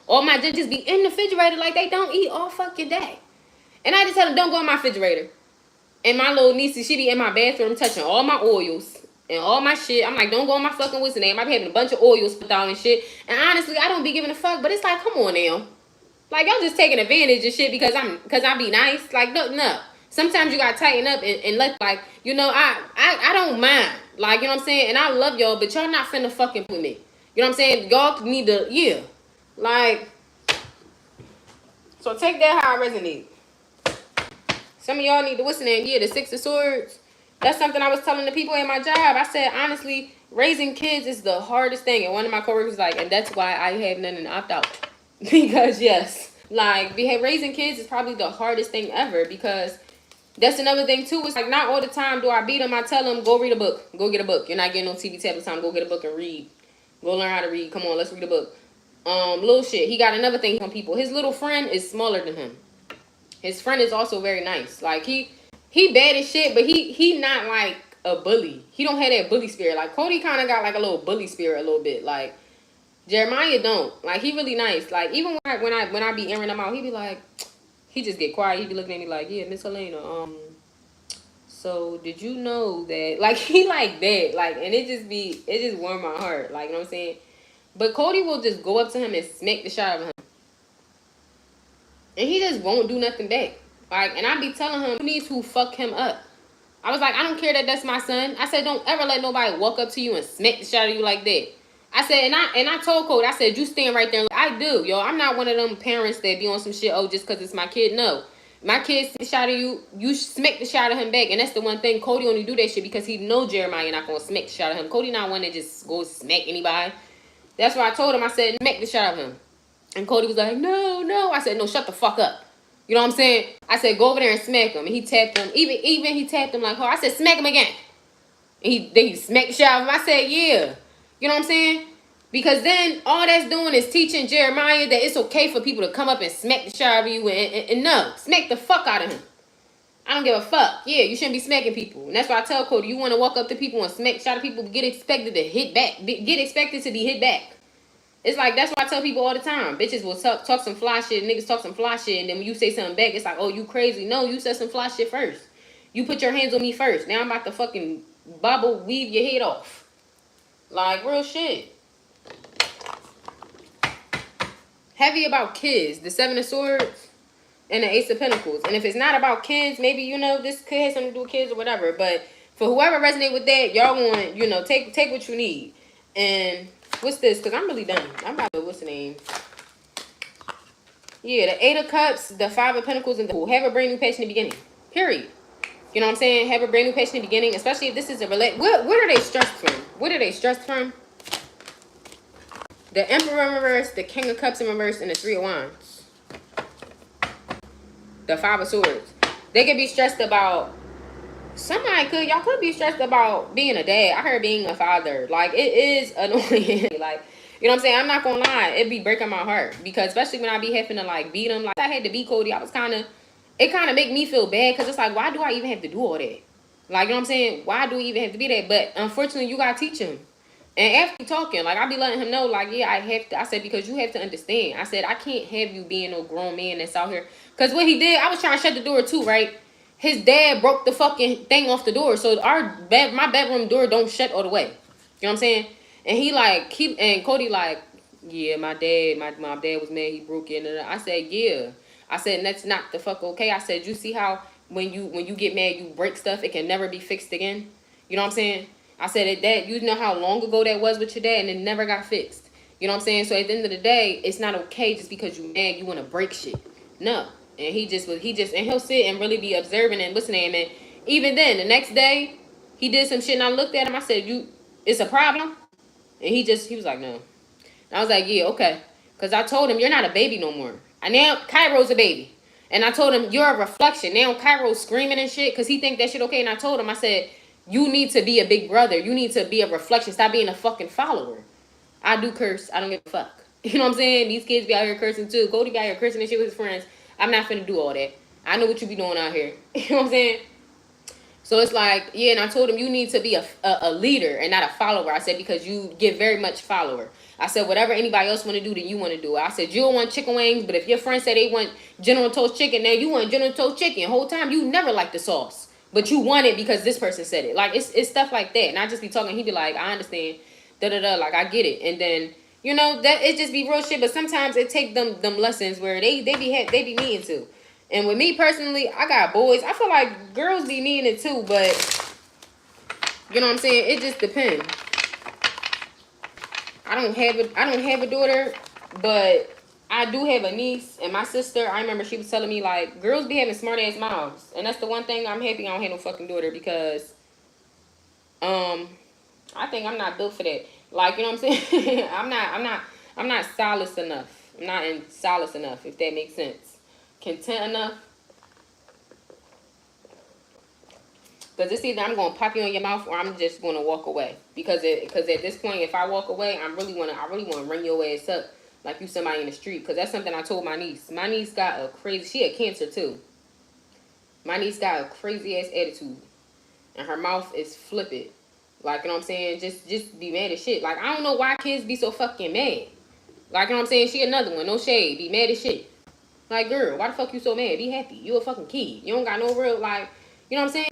All my just be in the refrigerator like they don't eat all fucking day. And I just tell them, don't go in my refrigerator. And my little niece, she be in my bathroom touching all my oils and all my shit. I'm like, don't go in my fucking what's the name. I be having a bunch of oils put out and shit. And honestly, I don't be giving a fuck. But it's like, come on now. Like, y'all just taking advantage of shit because I be nice. Like, no. Sometimes you gotta tighten up and let, like, I don't mind. Like, you know what I'm saying? And I love y'all, but y'all not finna fucking with me. You know what I'm saying? Y'all need to, yeah. Like, so take that how I resonate. Some of y'all need to, what's the name? Yeah, the 6 of Swords. That's something I was telling the people at my job. I said, honestly, raising kids is the hardest thing. And one of my coworkers was like, and that's why I have nothing to opt out. Because, yes, like, raising kids is probably the hardest thing ever because That's another thing too. It's like not all the time do I beat him. I tell him, go read a book. Go get a book. You're not getting no TV tablet time. Go get a book and read. Go learn how to read. Come on, let's read a book. Little shit. He got another thing from people. His little friend is smaller than him. His friend is also very nice. Like he bad as shit, but he not like a bully. He don't have that bully spirit. Like Cody kind of got like a little bully spirit a little bit. Like Jeremiah don't. Like he really nice. Like even when I be airing him out, he be like, he just get quiet. He be looking at me like, yeah, Miss Helena, so did you know that, like, he like that, like, and it just warmed my heart, like, you know what I'm saying? But Cody will just go up to him and smack the shit out of him, and he just won't do nothing back. Like, and I be telling him, you need to fuck him up. I was like, I don't care that that's my son. I said, don't ever let nobody walk up to you and smack the shit out of you like that. I said, and I told Cody, I said, you stand right there. I do, yo. I'm not one of them parents that be on some shit, oh, just because it's my kid. No. My kid smack the shot of you, you smack the shot of him back. And that's the one thing. Cody only do that shit because he know Jeremiah not going to smack the shot of him. Cody not one that just go smack anybody. That's why I told him, I said, smack the shot of him. And Cody was like, no, no. I said, no, shut the fuck up. You know what I'm saying? I said, go over there and smack him. And he tapped him. Even he tapped him like, oh, I said, smack him again. And then he smacked the shit out of him. I said, yeah. You know what I'm saying? Because then all that's doing is teaching Jeremiah that it's okay for people to come up and smack the shit out of you. And no, smack the fuck out of him. I don't give a fuck. Yeah, you shouldn't be smacking people. And that's why I tell Cody, you want to walk up to people and smack shot at people, get expected to hit back. Get expected to be hit back. It's like, that's why I tell people all the time. Bitches will talk some fly shit, niggas talk some fly shit, and then when you say something back, it's like, oh, you crazy. No, you said some fly shit first. You put your hands on me first. Now I'm about to fucking weave your head off. Like, real shit. Heavy about kids. The Seven of Swords and the Ace of Pentacles. And if it's not about kids, maybe, you know, this could have something to do with kids or whatever. But for whoever resonate with that, y'all want, you know, take what you need. And what's this? Because I'm really done. I'm about to, what's the name? Yeah, the Eight of Cups, the Five of Pentacles, and the have a brand new page in the beginning. Period. You know what I'm saying? Have a brand new page in the beginning, especially if this is a what are they stressed from? What are they stressed from? The Emperor in reverse, the King of Cups in reverse, and the Three of Wands. The Five of Swords. They could be stressed about, y'all could be stressed about being a dad. I heard being a father. Like, it is annoying. Like, you know what I'm saying? I'm not gonna lie. It be breaking my heart. Because especially when I be having to, like, beat him. Like, I had to beat Cody. It kind of make me feel bad. Because it's like, why do I even have to do all that? Like, you know what I'm saying? Why do we even have to be that? But unfortunately, you gotta teach him. And after talking, like, I be letting him know, like, yeah, I have to. I said, because you have to understand. I said, I can't have you being no grown man that's out here. Because what he did, I was trying to shut the door too, right? His dad broke the fucking thing off the door. So my bedroom door don't shut all the way. You know what I'm saying? And and Cody like, yeah, my dad was mad, he broke in. And I said, yeah. I said, that's not the fuck okay. I said, you see how when you get mad, you break stuff, it can never be fixed again. You know what I'm saying? I said that you know how long ago that was with your dad, and it never got fixed. You know what I'm saying? So at the end of the day, it's not okay just because you mad, you want to break shit. No. And he'll sit and really be observing and listening. And even then, the next day, he did some shit, and I looked at him. I said, it's a problem? And he was like, no. And I was like, yeah, okay. Because I told him, you're not a baby no more. And now Cairo's a baby. And I told him, you're a reflection. Now Cairo's screaming and shit because he think that shit okay. And I told him, I said, you need to be a big brother. You need to be a reflection. Stop being a fucking follower. I do curse. I don't give a fuck. You know what I'm saying? These kids be out here cursing too. Cody be out here cursing and shit with his friends. I'm not finna do all that. I know what you be doing out here. You know what I'm saying? So it's like, yeah, and I told him you need to be a leader and not a follower. I said, because you get very much follower. I said, whatever anybody else want to do, then you want to do it. I said, you don't want chicken wings, but if your friends say they want General Toast chicken, now you want General Toast chicken. Whole time, you never liked the sauce. But you want it because this person said it. Like, it's stuff like that. And I just be talking, he be like, I understand. Da-da-da, like, I get it. And then, you know, that it just be real shit. But sometimes it take them lessons where they be needing to. And with me personally, I got boys. I feel like girls be needing it too, but you know what I'm saying? It just depends. I don't have a daughter, but I do have a niece and my sister. I remember she was telling me, like, girls be having smart ass mouths. And that's the one thing I'm happy I don't have no fucking daughter, because I think I'm not built for that. Like, you know what I'm saying? I'm not solace enough. I'm not in solace enough, if that makes sense. Content enough. Because it's either I'm going to pop you in your mouth or I'm just going to walk away. Because at this point, if I walk away, I really want to ring your ass up like you somebody in the street. Because that's something I told my niece. My niece got a crazy, she had cancer too. My niece got a crazy ass attitude. And her mouth is flippant. Like, you know what I'm saying? Just be mad as shit. Like, I don't know why kids be so fucking mad. Like, you know what I'm saying? She another one. No shade. Be mad as shit. Like, girl, why the fuck you so mad? Be happy. You a fucking kid. You don't got no real, like, you know what I'm saying?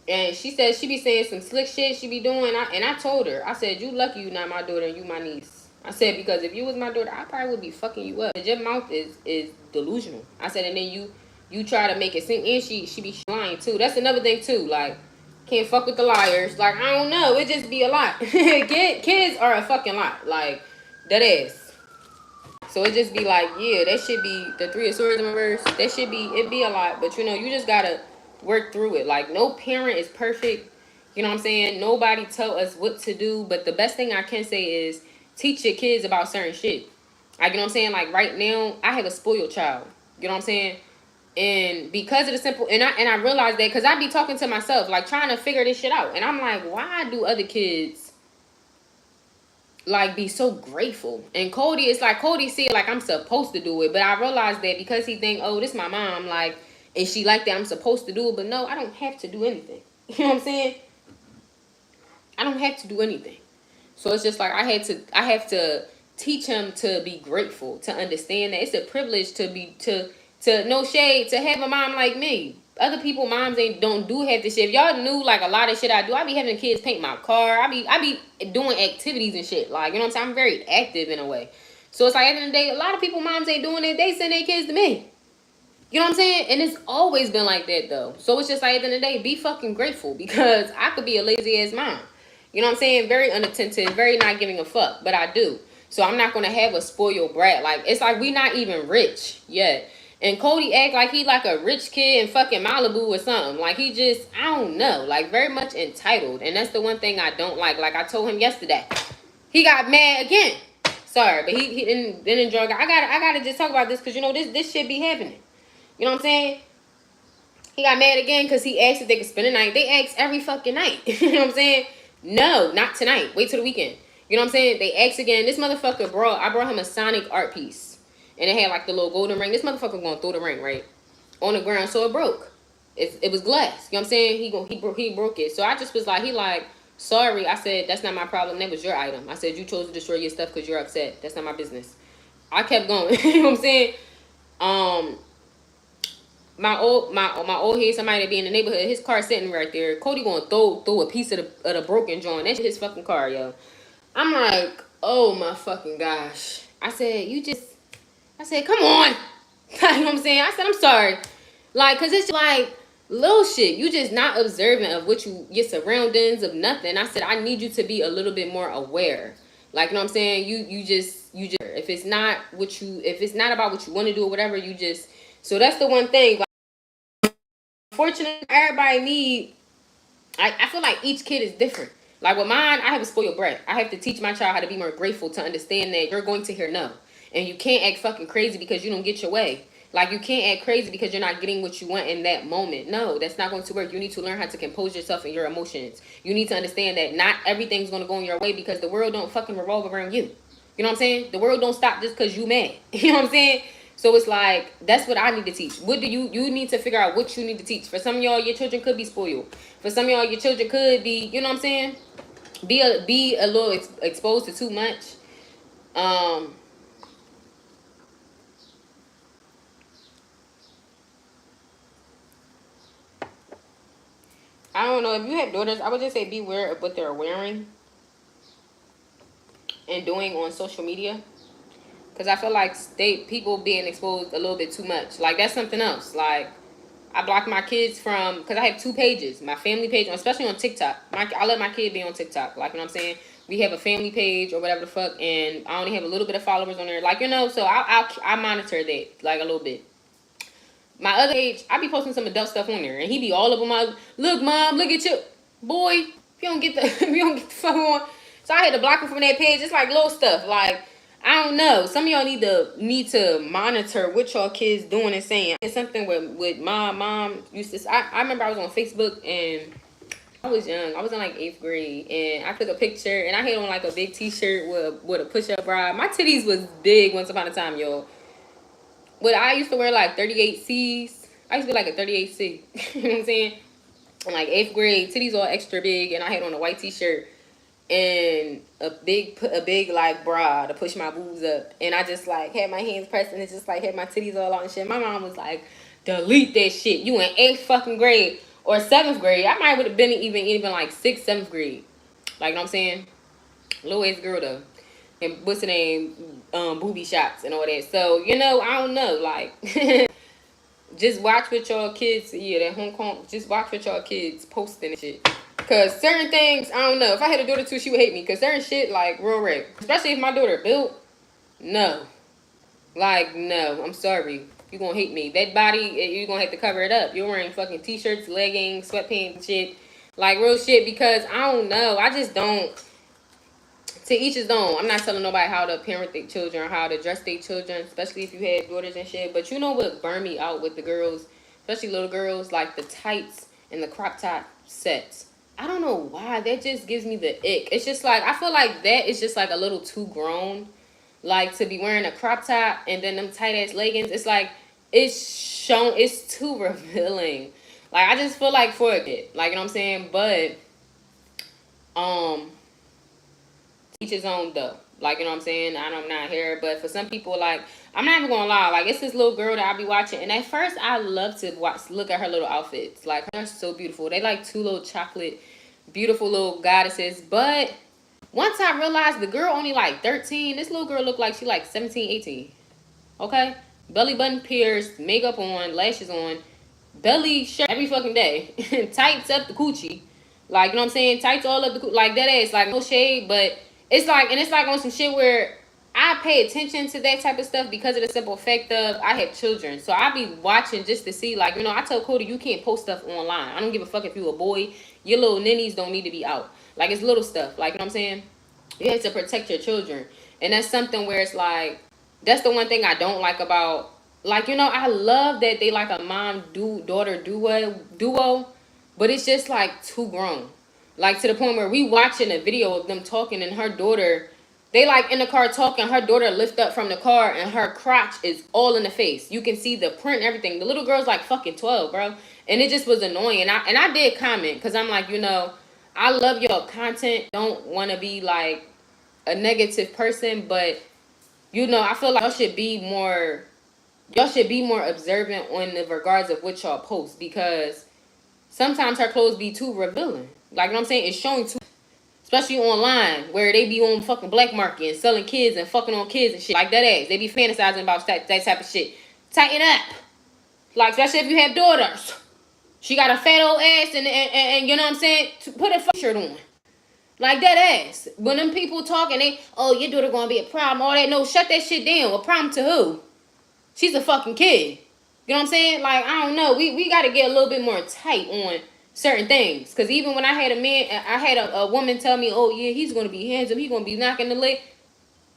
And she said she be saying some slick shit she be doing. And I told her, I said, you lucky you not my daughter and you my niece. I said, because if you was my daughter, I probably would be fucking you up. Your mouth is delusional. I said, and then you try to make it sink in. She be lying too. That's another thing too. Like, can't fuck with the liars. Like, I don't know. It just be a lot. Kids are a fucking lot. Like, that ass. So it just be like, yeah, that should be the Three of Swords in reverse. That should be, it be a lot. But, you know, you just got to work through it. Like, no parent is perfect. You know what I'm saying? Nobody tell us what to do. But the best thing I can say is teach your kids about certain shit. Like, you know what I'm saying? Like, right now, I have a spoiled child. You know what I'm saying? And because of the simple, and I realized that because I be talking to myself, like, trying to figure this shit out. And I'm like, why do other kids, like, be so grateful? And Cody, it's like, Cody see it like I'm supposed to do it. But I realized that because he think, oh, this my mom, like, and she like that, I'm supposed to do it. But no, I don't have to do anything. You know what I'm saying? I don't have to do anything. So it's just like I have to teach him to be grateful, to understand that it's a privilege to no shade, to have a mom like me. Other people moms don't do half the shit. If y'all knew like a lot of shit I do, I be having kids paint my car. I be doing activities and shit. Like, you know what I'm saying? I'm very active in a way. So it's like at the end of the day, a lot of people moms ain't doing it. They send their kids to me. You know what I'm saying? And it's always been like that though. So it's just like at the end of the day, be fucking grateful because I could be a lazy ass mom. You know what I'm saying? Very unattentive, very not giving a fuck, but I do. So I'm not going to have a spoiled brat. Like, it's like we not even rich yet. And Cody act like he like a rich kid in fucking Malibu or something. Like, he just, I don't know, like very much entitled. And that's the one thing I don't like. Like I told him yesterday, he got mad again. Sorry, but he didn't enjoy. I gotta just talk about this because, you know, this shit be happening. You know what I'm saying? He got mad again because he asked if they could spend the night. They ask every fucking night. You know what I'm saying? No, not tonight. Wait till the weekend. You know what I'm saying? They asked again. This motherfucker I brought him a Sonic art piece. And it had like the little golden ring. This motherfucker gonna throw the ring, right? On the ground, so it broke. It was glass. You know what I'm saying? He broke it. So I just was like, sorry. I said, that's not my problem. That was your item. I said, you chose to destroy your stuff because you're upset. That's not my business. I kept going. You know what I'm saying? My old head, somebody that be in the neighborhood, his car sitting right there. Cody gonna throw a piece of the broken joint. That's his fucking car, yo. I'm like, oh my fucking gosh. I said, come on. You know what I'm saying? I said, I'm sorry. Like, cause it's like little shit. You just not observant of what your surroundings of nothing. I said, I need you to be a little bit more aware. Like, you know what I'm saying? You just if it's not about what you want to do or whatever, so that's the one thing. Like, unfortunately, everybody need. I feel like each kid is different. Like with mine, I have a spoiled brat. I have to teach my child how to be more grateful, to understand that you're going to hear no. And you can't act fucking crazy because you don't get your way. Like, you can't act crazy because you're not getting what you want in that moment. No, that's not going to work. You need to learn how to compose yourself and your emotions. You need to understand that not everything's going to go in your way because the world don't fucking revolve around you. You know what I'm saying? The world don't stop just because you mad. You know what I'm saying? So it's like, that's what I need to teach. What do you need to figure out what you need to teach. For some of y'all, your children could be spoiled. For some of y'all, your children could be, you know what I'm saying? Be a little exposed to too much. I don't know. If you have daughters, I would just say beware of what they're wearing and doing on social media. Because I feel like people being exposed a little bit too much. Like, that's something else. Like, I block my kids from, because I have 2 pages. My family page, especially on TikTok. I let my kid be on TikTok. Like, you know what I'm saying? We have a family page or whatever the fuck. And I only have a little bit of followers on there. Like, you know, so I monitor that, like, a little bit. My other age, I be posting some adult stuff on there, and he be all up on my, look, mom, look at you, boy. If you don't get the, if you don't get the fuck on. So I had to block him from that page. It's like little stuff. Like, I don't know. Some of y'all need to monitor what y'all kids doing and saying. It's something with my mom used to. I remember I was on Facebook and I was young. I was in like 8th grade, and I took a picture, and I had on like a big T-shirt with a push-up bra. My titties was big once upon a time, y'all. But I used to wear like 38Cs. I used to be like a 38C. You know what I'm saying? In like 8th grade, titties all extra big, and I had on a white T-shirt and a big like bra to push my boobs up, and I just like had my hands pressed and it just like had my titties all out and shit. My mom was like, delete that shit. You in 8th fucking grade or 7th grade. I might would have been even like 6th, 7th grade. Like, you know what I'm saying? Little ass girl though. And what's the name? Booby shots and all that. So, you know, I don't know. Like, just watch what y'all kids, yeah, that Hong Kong, just watch what y'all kids posting and shit. Because certain things, I don't know. If I had a daughter too, she would hate me. Because certain shit, like, real rape. Especially if my daughter built, no. Like, no, I'm sorry. You're going to hate me. That body, you're going to have to cover it up. You're wearing fucking T-shirts, leggings, sweatpants, shit. Like, real shit. Because, I don't know. I just don't. To each his own. I'm not telling nobody how to parent their children or how to dress their children, especially if you had daughters and shit. But you know what burned me out with the girls, especially little girls, like the tights and the crop top sets. I don't know why. That just gives me the ick. It's just like, I feel like that is just like a little too grown. Like, to be wearing a crop top and then them tight ass leggings. It's like, it's too revealing. Like, I just feel like for it. Like, you know what I'm saying? But, each his own though. Like, you know what I'm saying? I'm not here. But for some people, like, I'm not even gonna lie. Like, it's this little girl that I be watching. And at first, I love to look at her little outfits. Like, they're so beautiful. They like two little chocolate, beautiful little goddesses. But once I realized the girl only like 13, this little girl looked like she like 17, 18. Okay? Belly button pierced, makeup on, lashes on, belly shirt every fucking day. Tights up the coochie. Like, you know what I'm saying? Tights all up the coochie. Like, that ass. Like, no shade, but it's like, and it's like on some shit where I pay attention to that type of stuff because of the simple fact of I have children. So I be watching just to see, like, you know, I tell Cody, you can't post stuff online. I don't give a fuck if you a boy. Your little ninnies don't need to be out. Like, it's little stuff. Like, you know what I'm saying? You have to protect your children. And that's something where it's like, that's the one thing I don't like about, like, you know, I love that they like a daughter duo, but it's just like too grown. Like, to the point where we watching a video of them talking and her daughter, they like in the car talking, her daughter lift up from the car and her crotch is all in the face. You can see the print and everything. The little girl's like fucking 12, bro. And it just was annoying. And I did comment because I'm like, you know, I love your content. Don't want to be like a negative person, but you know, I feel like y'all should be more observant on the regards of what y'all post, because sometimes her clothes be too revealing. Like, you know what I'm saying? It's showing too, especially online where they be on fucking black market and selling kids and fucking on kids and shit. Like, that ass. They be fantasizing about that type of shit. Tighten up. Like, especially if you have daughters. She got a fat old ass and you know what I'm saying? Put a fucking shirt on. Like, that ass. When them people talking, they, oh, your daughter gonna be a problem, all that. No, shut that shit down. A problem to who? She's a fucking kid. You know what I'm saying? Like, I don't know. We got to get a little bit more tight on certain things. Because even when I had a woman tell me, oh, yeah, he's going to be handsome. He's going to be knocking the leg.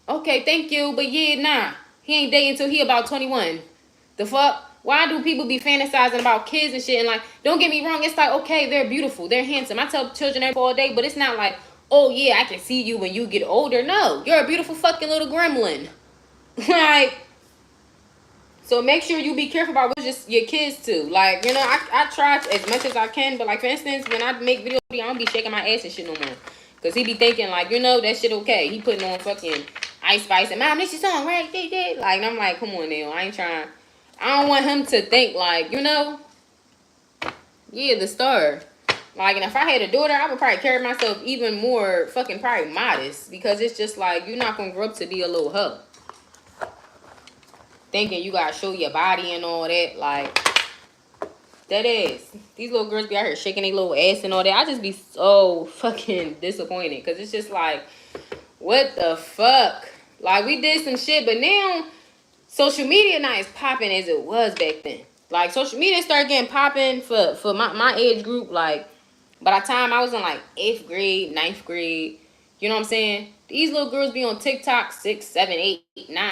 Okay, thank you. But yeah, nah. He ain't dating until he about 21. The fuck? Why do people be fantasizing about kids and shit? And like, don't get me wrong. It's like, okay, they're beautiful. They're handsome. I tell children that all day. But it's not like, oh, yeah, I can see you when you get older. No, you're a beautiful fucking little gremlin. Like, so make sure you be careful about what just your kids too. Like, you know, I try as much as I can, but like, for instance, when I make videos, I don't be shaking my ass and shit no more. Because he be thinking like, you know, that shit okay. He putting on fucking Ice Spice and, Mom, this your song, right? Like, and I'm like, come on now. I ain't trying. I don't want him to think like, you know, yeah, the star. Like, and if I had a daughter, I would probably carry myself even more fucking probably modest. Because it's just like, you're not going to grow up to be a little hoe. Thinking you gotta show your body and all that. Like, that ass. These little girls be out here shaking their little ass and all that. I just be so fucking disappointed. Because it's just like, what the fuck? Like, we did some shit, but now social media not as popping as it was back then. Like, social media started getting popping for my age group. Like, by the time I was in like 8th grade, 9th grade, You know what I'm saying? These little girls be on TikTok 6, 7, 8, 9,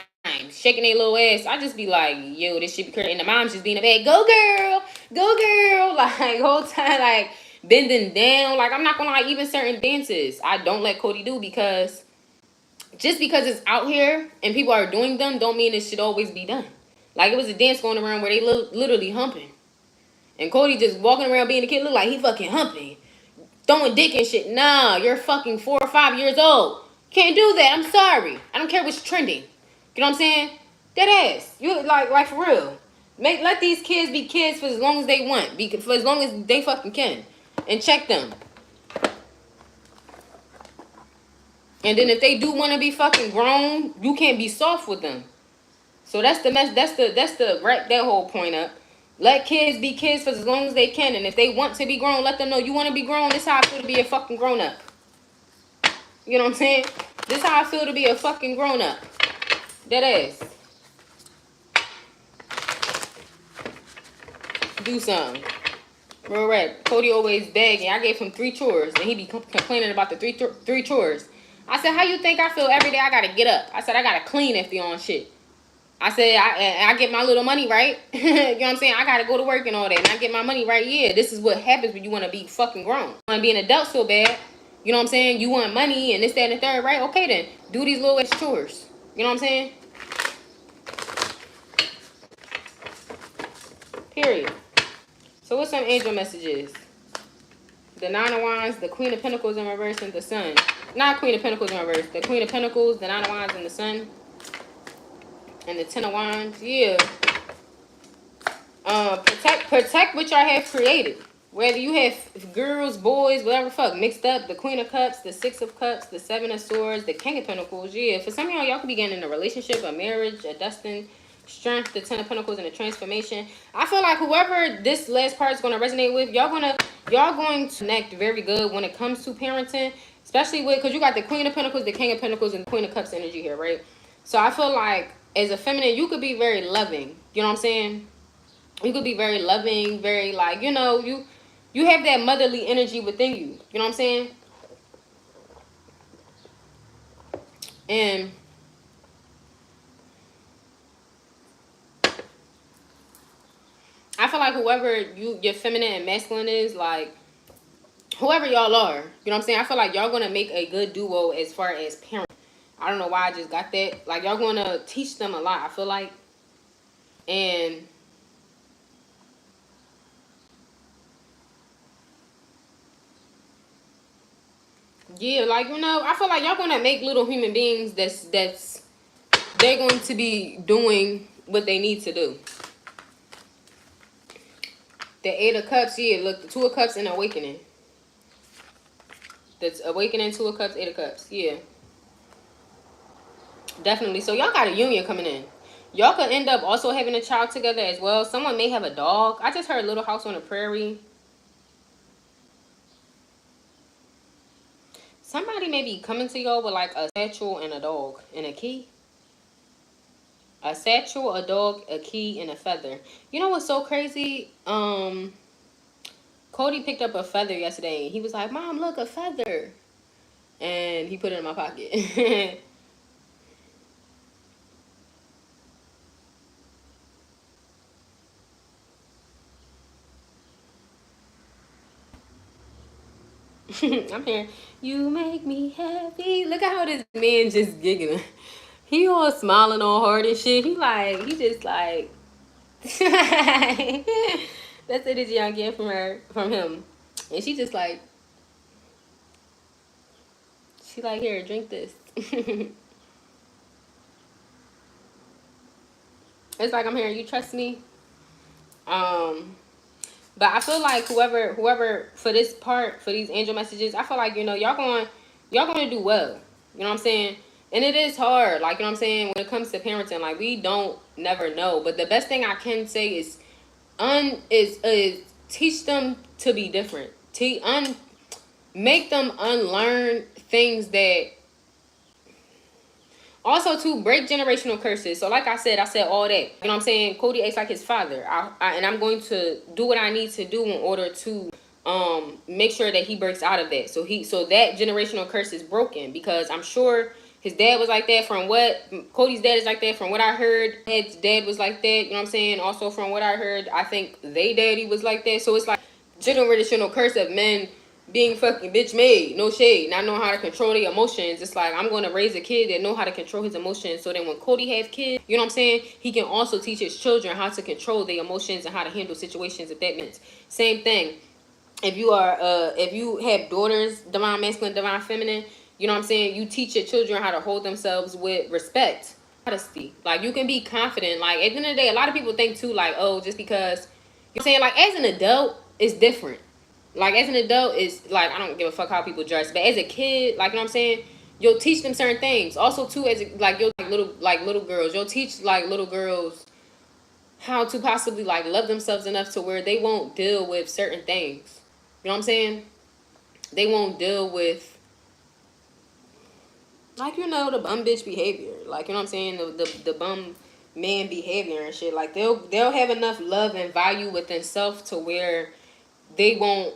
shaking their little ass. I just be like, yo, this shit be crazy. And the mom's just being a bad, go girl, go girl. Like, whole time, like, bending down. Like, I'm not gonna lie, even certain dances, I don't let Cody do because just because it's out here and people are doing them don't mean it should always be done. Like, it was a dance going around where they literally humping. And Cody just walking around being a kid, look like he fucking humping. Throwing dick and shit. Nah, you're fucking 4 or 5 years old. Can't do that. I'm sorry. I don't care what's trending. You know what I'm saying? That ass. You like for real. Let these kids be kids for as long as they want. For as long as they fucking can. And check them. And then if they do want to be fucking grown, you can't be soft with them. So that's the mess. That's the wrap that whole point up. Let kids be kids for as long as they can. And if they want to be grown, let them know you want to be grown. This is how I feel to be a fucking grown up. You know what I'm saying? This is how I feel to be a fucking grown up. That ass. Do something. Real rap. Cody always begging. I gave him 3 chores. And he be complaining about the three chores. I said, how you think I feel every day I gotta get up? I said, I gotta clean if you on shit. I said, I get my little money, right? You know what I'm saying? I gotta go to work and all that. And I get my money, right? Yeah, this is what happens when you want to be fucking grown. You want to be an adult so bad. You know what I'm saying? You want money and this, that, and the third, right? Okay, then. Do these little ass chores. You know what I'm saying? Period. So what's some angel messages? The 9 of Wands, the Queen of Pentacles in reverse, and the Sun. Not Queen of Pentacles in reverse. The Queen of Pentacles, the 9 of Wands, and the Sun. And the 10 of Wands. Yeah. Protect what y'all have created. Whether you have girls, boys, whatever fuck, mixed up. The Queen of Cups, the 6 of Cups, the 7 of Swords, the King of Pentacles. Yeah, for some of y'all could be getting in a relationship, a marriage, a destined strength, the 10 of Pentacles, and a transformation. I feel like whoever this last part is going to resonate with, y'all going to connect very good when it comes to parenting. Especially with, because you got the Queen of Pentacles, the King of Pentacles, and the Queen of Cups energy here, right? So I feel like as a feminine, you could be very loving. You know what I'm saying? You could be very loving, very like, you know, you have that motherly energy within you. You know what I'm saying? And I feel like whoever your feminine and masculine is, like, whoever y'all are, you know what I'm saying? I feel like y'all gonna make a good duo as far as parents. I don't know why I just got that. Like, y'all gonna teach them a lot, I feel like. And yeah, like, you know, I feel like y'all gonna make little human beings that's they're going to be doing what they need to do. The 8 of Cups, yeah, look, the 2 of Cups and Awakening. That's Awakening, 2 of Cups, 8 of Cups, yeah. Definitely. So y'all got a union coming in. Y'all could end up also having a child together as well. Someone may have a dog. I just heard Little House on the Prairie. Somebody may be coming to y'all with like a satchel and a dog and a key. A satchel, a dog, a key, and a feather. You know what's so crazy? Cody picked up a feather yesterday. He was like, Mom, look, a feather. And he put it in my pocket. I'm here. You make me happy. Look at how this man just giggling. He all smiling all hard and shit. He just like that's the energy I'm getting from him. And she just like, she like, here, drink this. It's like, I'm here, you trust me? But I feel like whoever for this part, for these angel messages, I feel like, you know, y'all gonna do well. You know what I'm saying? And it is hard, like, you know what I'm saying, when it comes to parenting, like, we don't never know. But the best thing I can say is teach them to be different. Make them unlearn things that also to break generational curses. So like I said all that. You know what I'm saying? Cody acts like his father. And I'm going to do what I need to do in order to make sure that he breaks out of that. So that generational curse is broken, because I'm sure his dad was like that. From what Cody's dad is like that, from what I heard, his dad was like that, you know what I'm saying? Also from what I heard, I think they daddy was like that. So it's like generational curse of men being fucking bitch made, no shade, not knowing how to control their emotions. It's like, I'm going to raise a kid that know how to control his emotions, so then when Cody have kids, you know what I'm saying, he can also teach his children how to control their emotions and how to handle situations, if that means. Same thing, if you are if you have daughters, divine masculine, divine feminine, you know what I'm saying, you teach your children how to hold themselves with respect, modesty. Like, you can be confident. Like, at the end of the day, a lot of people think too, like, oh, just because, you know what I'm saying, like, as an adult, it's different. Like, as an adult, it's like, I don't give a fuck how people dress. But as a kid, like, you know what I'm saying, you'll teach them certain things. Also, too, as a, like, you'll like little girls, you'll teach like little girls how to possibly like love themselves enough to where they won't deal with certain things. You know what I'm saying? They won't deal with, like, you know, the bum bitch behavior. Like, you know what I'm saying? The bum man behavior and shit. Like, they'll have enough love and value within self to where they won't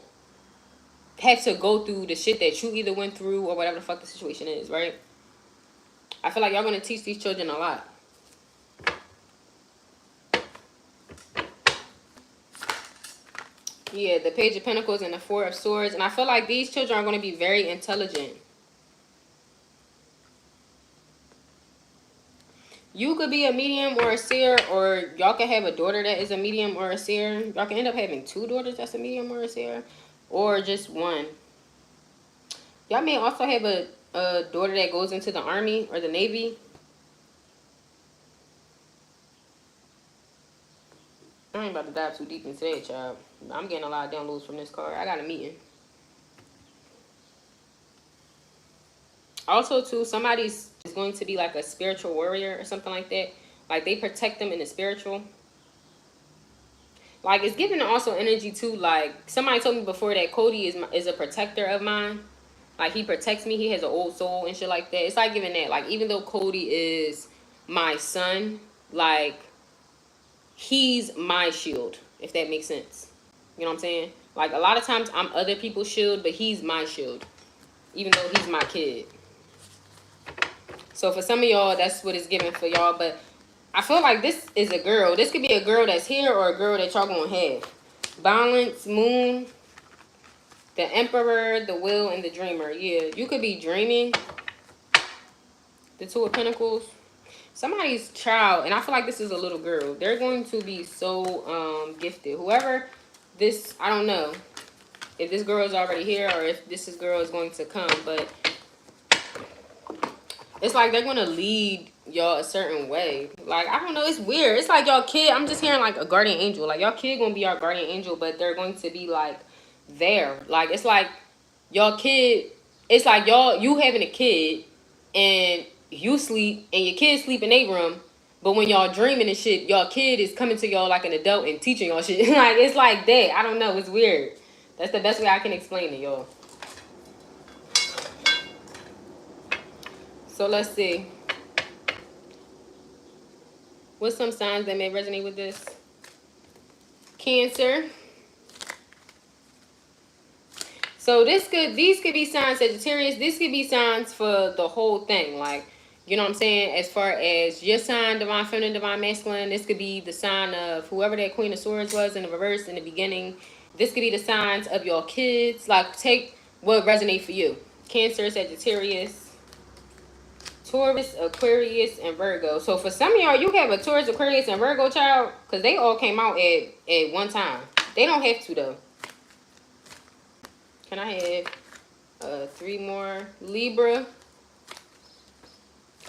have to go through the shit that you either went through or whatever the fuck the situation is, right? I feel like y'all gonna teach these children a lot. Yeah, the Page of Pentacles and the Four of Swords. And I feel like these children are going to be very intelligent. You could be a medium or a seer, or y'all could have a daughter that is a medium or a seer. Y'all can end up having two daughters that's a medium or a seer, or just one. Y'all may also have a daughter that goes into the Army or the Navy. I ain't about to dive too deep into that, child. I'm getting a lot of downloads from this card. I got a meeting. Also, too, somebody is going to be like a spiritual warrior or something like that. Like, they protect them in the spiritual. Like, it's giving also energy, too. Like, somebody told me before that Cody is a protector of mine. Like, he protects me. He has an old soul and shit like that. It's like giving that. Like, even though Cody is my son, like, he's my shield, if that makes sense. You know what I'm saying? Like, a lot of times I'm other people's shield, but he's my shield, even though he's my kid. So for some of y'all, that's what it's giving for y'all. But I feel like this is a girl. This could be a girl that's here or a girl that y'all gonna have. Balance, Moon, the Emperor, the Will, and the Dreamer. Yeah, you could be dreaming. The Two of Pentacles. Somebody's child, and I feel like this is a little girl. They're going to be so gifted. Whoever this, I don't know if this girl is already here or if this girl is going to come, but it's like they're going to lead y'all a certain way. Like, I don't know, it's weird. It's like y'all kid, I'm just hearing like a guardian angel. Like, y'all kid going to be our guardian angel, but they're going to be like there. Like, it's like y'all kid, it's like you having a kid and you sleep and your kids sleep in their room, but when y'all dreaming and shit, y'all kid is coming to y'all like an adult and teaching y'all shit. Like, it's like that. I don't know, it's weird. That's the best way I can explain it, y'all. So let's see. What's some signs that may resonate with this? Cancer. So these could be signs, Sagittarius. This could be signs for the whole thing. Like, you know what I'm saying? As far as your sign, divine feminine, divine masculine, this could be the sign of whoever that Queen of Swords was in the reverse in the beginning. This could be the signs of your kids. Like, take what resonate for you. Cancer, Sagittarius, Taurus, Aquarius, and Virgo. So for some of y'all, you have a Taurus, Aquarius, and Virgo child, because they all came out at one time. They don't have to, though. Can I have 3 more? Libra.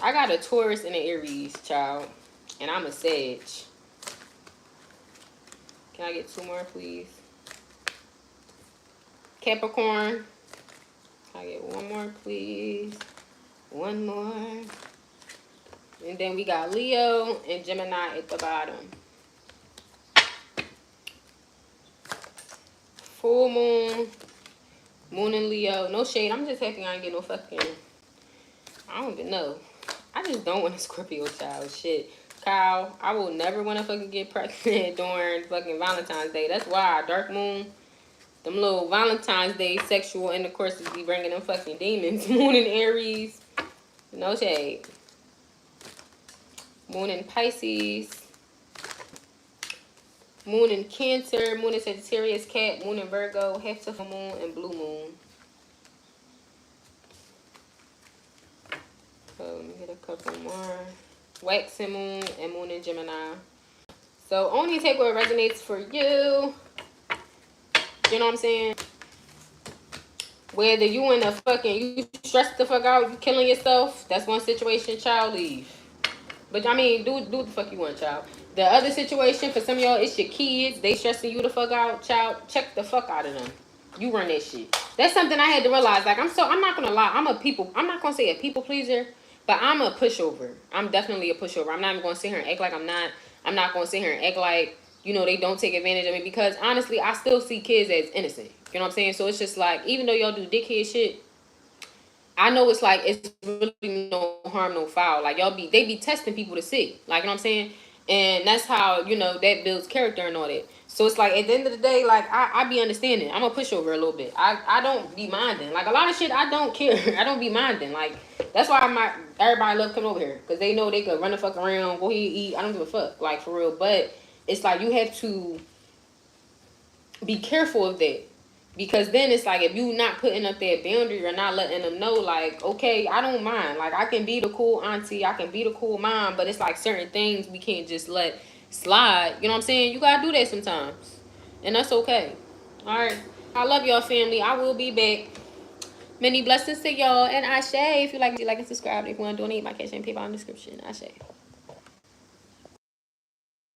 I got a Taurus and an Aries, child. And I'm a Sag. Can I get 2 more, please? Capricorn. Can I get 1 more, please? 1 more. And then we got Leo and Gemini at the bottom. Full moon. Moon and Leo. No shade. I'm just happy I ain't get no fucking... I don't even know. I just don't want a Scorpio child. Shit. Kyle, I will never want to fucking get pregnant during fucking Valentine's Day. That's why. Dark moon. Them little Valentine's Day sexual intercourses be bringing them fucking demons. Moon in Aries. No shade. Moon in Pisces. Moon in Cancer. Moon in Sagittarius, Cat. Moon in Virgo. Half to full moon and blue moon. So let me get a couple more. Waxing moon and moon in Gemini. So only take what resonates for you. You know what I'm saying? Whether you in a fucking, you stressed the fuck out, you killing yourself, that's one situation, child, leave. But I mean, do the fuck you want, child. The other situation, for some of y'all, it's your kids. They stressing you the fuck out, child. Check the fuck out of them. You run that shit. That's something I had to realize. Like, I'm not gonna lie, I'm not gonna say a people pleaser, but I'm a pushover. I'm definitely a pushover. I'm not even gonna sit here and act like I'm not. I'm not gonna sit here and act like, you know, they don't take advantage of me, because honestly, I still see kids as innocent. You know what I'm saying? So it's just like, even though y'all do dickhead shit, I know it's like, it's really no harm, no foul. Like, they be testing people to see. Like, you know what I'm saying? And that's how, you know, that builds character and all that. So it's like, at the end of the day, like, I be understanding. I'm a pushover a little bit. I don't be minding. Like, a lot of shit, I don't care. I don't be minding. Like, that's why everybody love coming over here. Because they know they could run the fuck around, go here, eat. I don't give a fuck. Like, for real. But it's like, you have to be careful of that. Because then it's like, if you not putting up that boundary or not letting them know, like, okay, I don't mind. Like, I can be the cool auntie. I can be the cool mom. But it's like certain things we can't just let slide. You know what I'm saying? You got to do that sometimes. And that's okay. All right. I love y'all, family. I will be back. Many blessings to y'all. And Ashe, if you like and subscribe, if you want to donate, my cash and PayPal in the description. Ashe.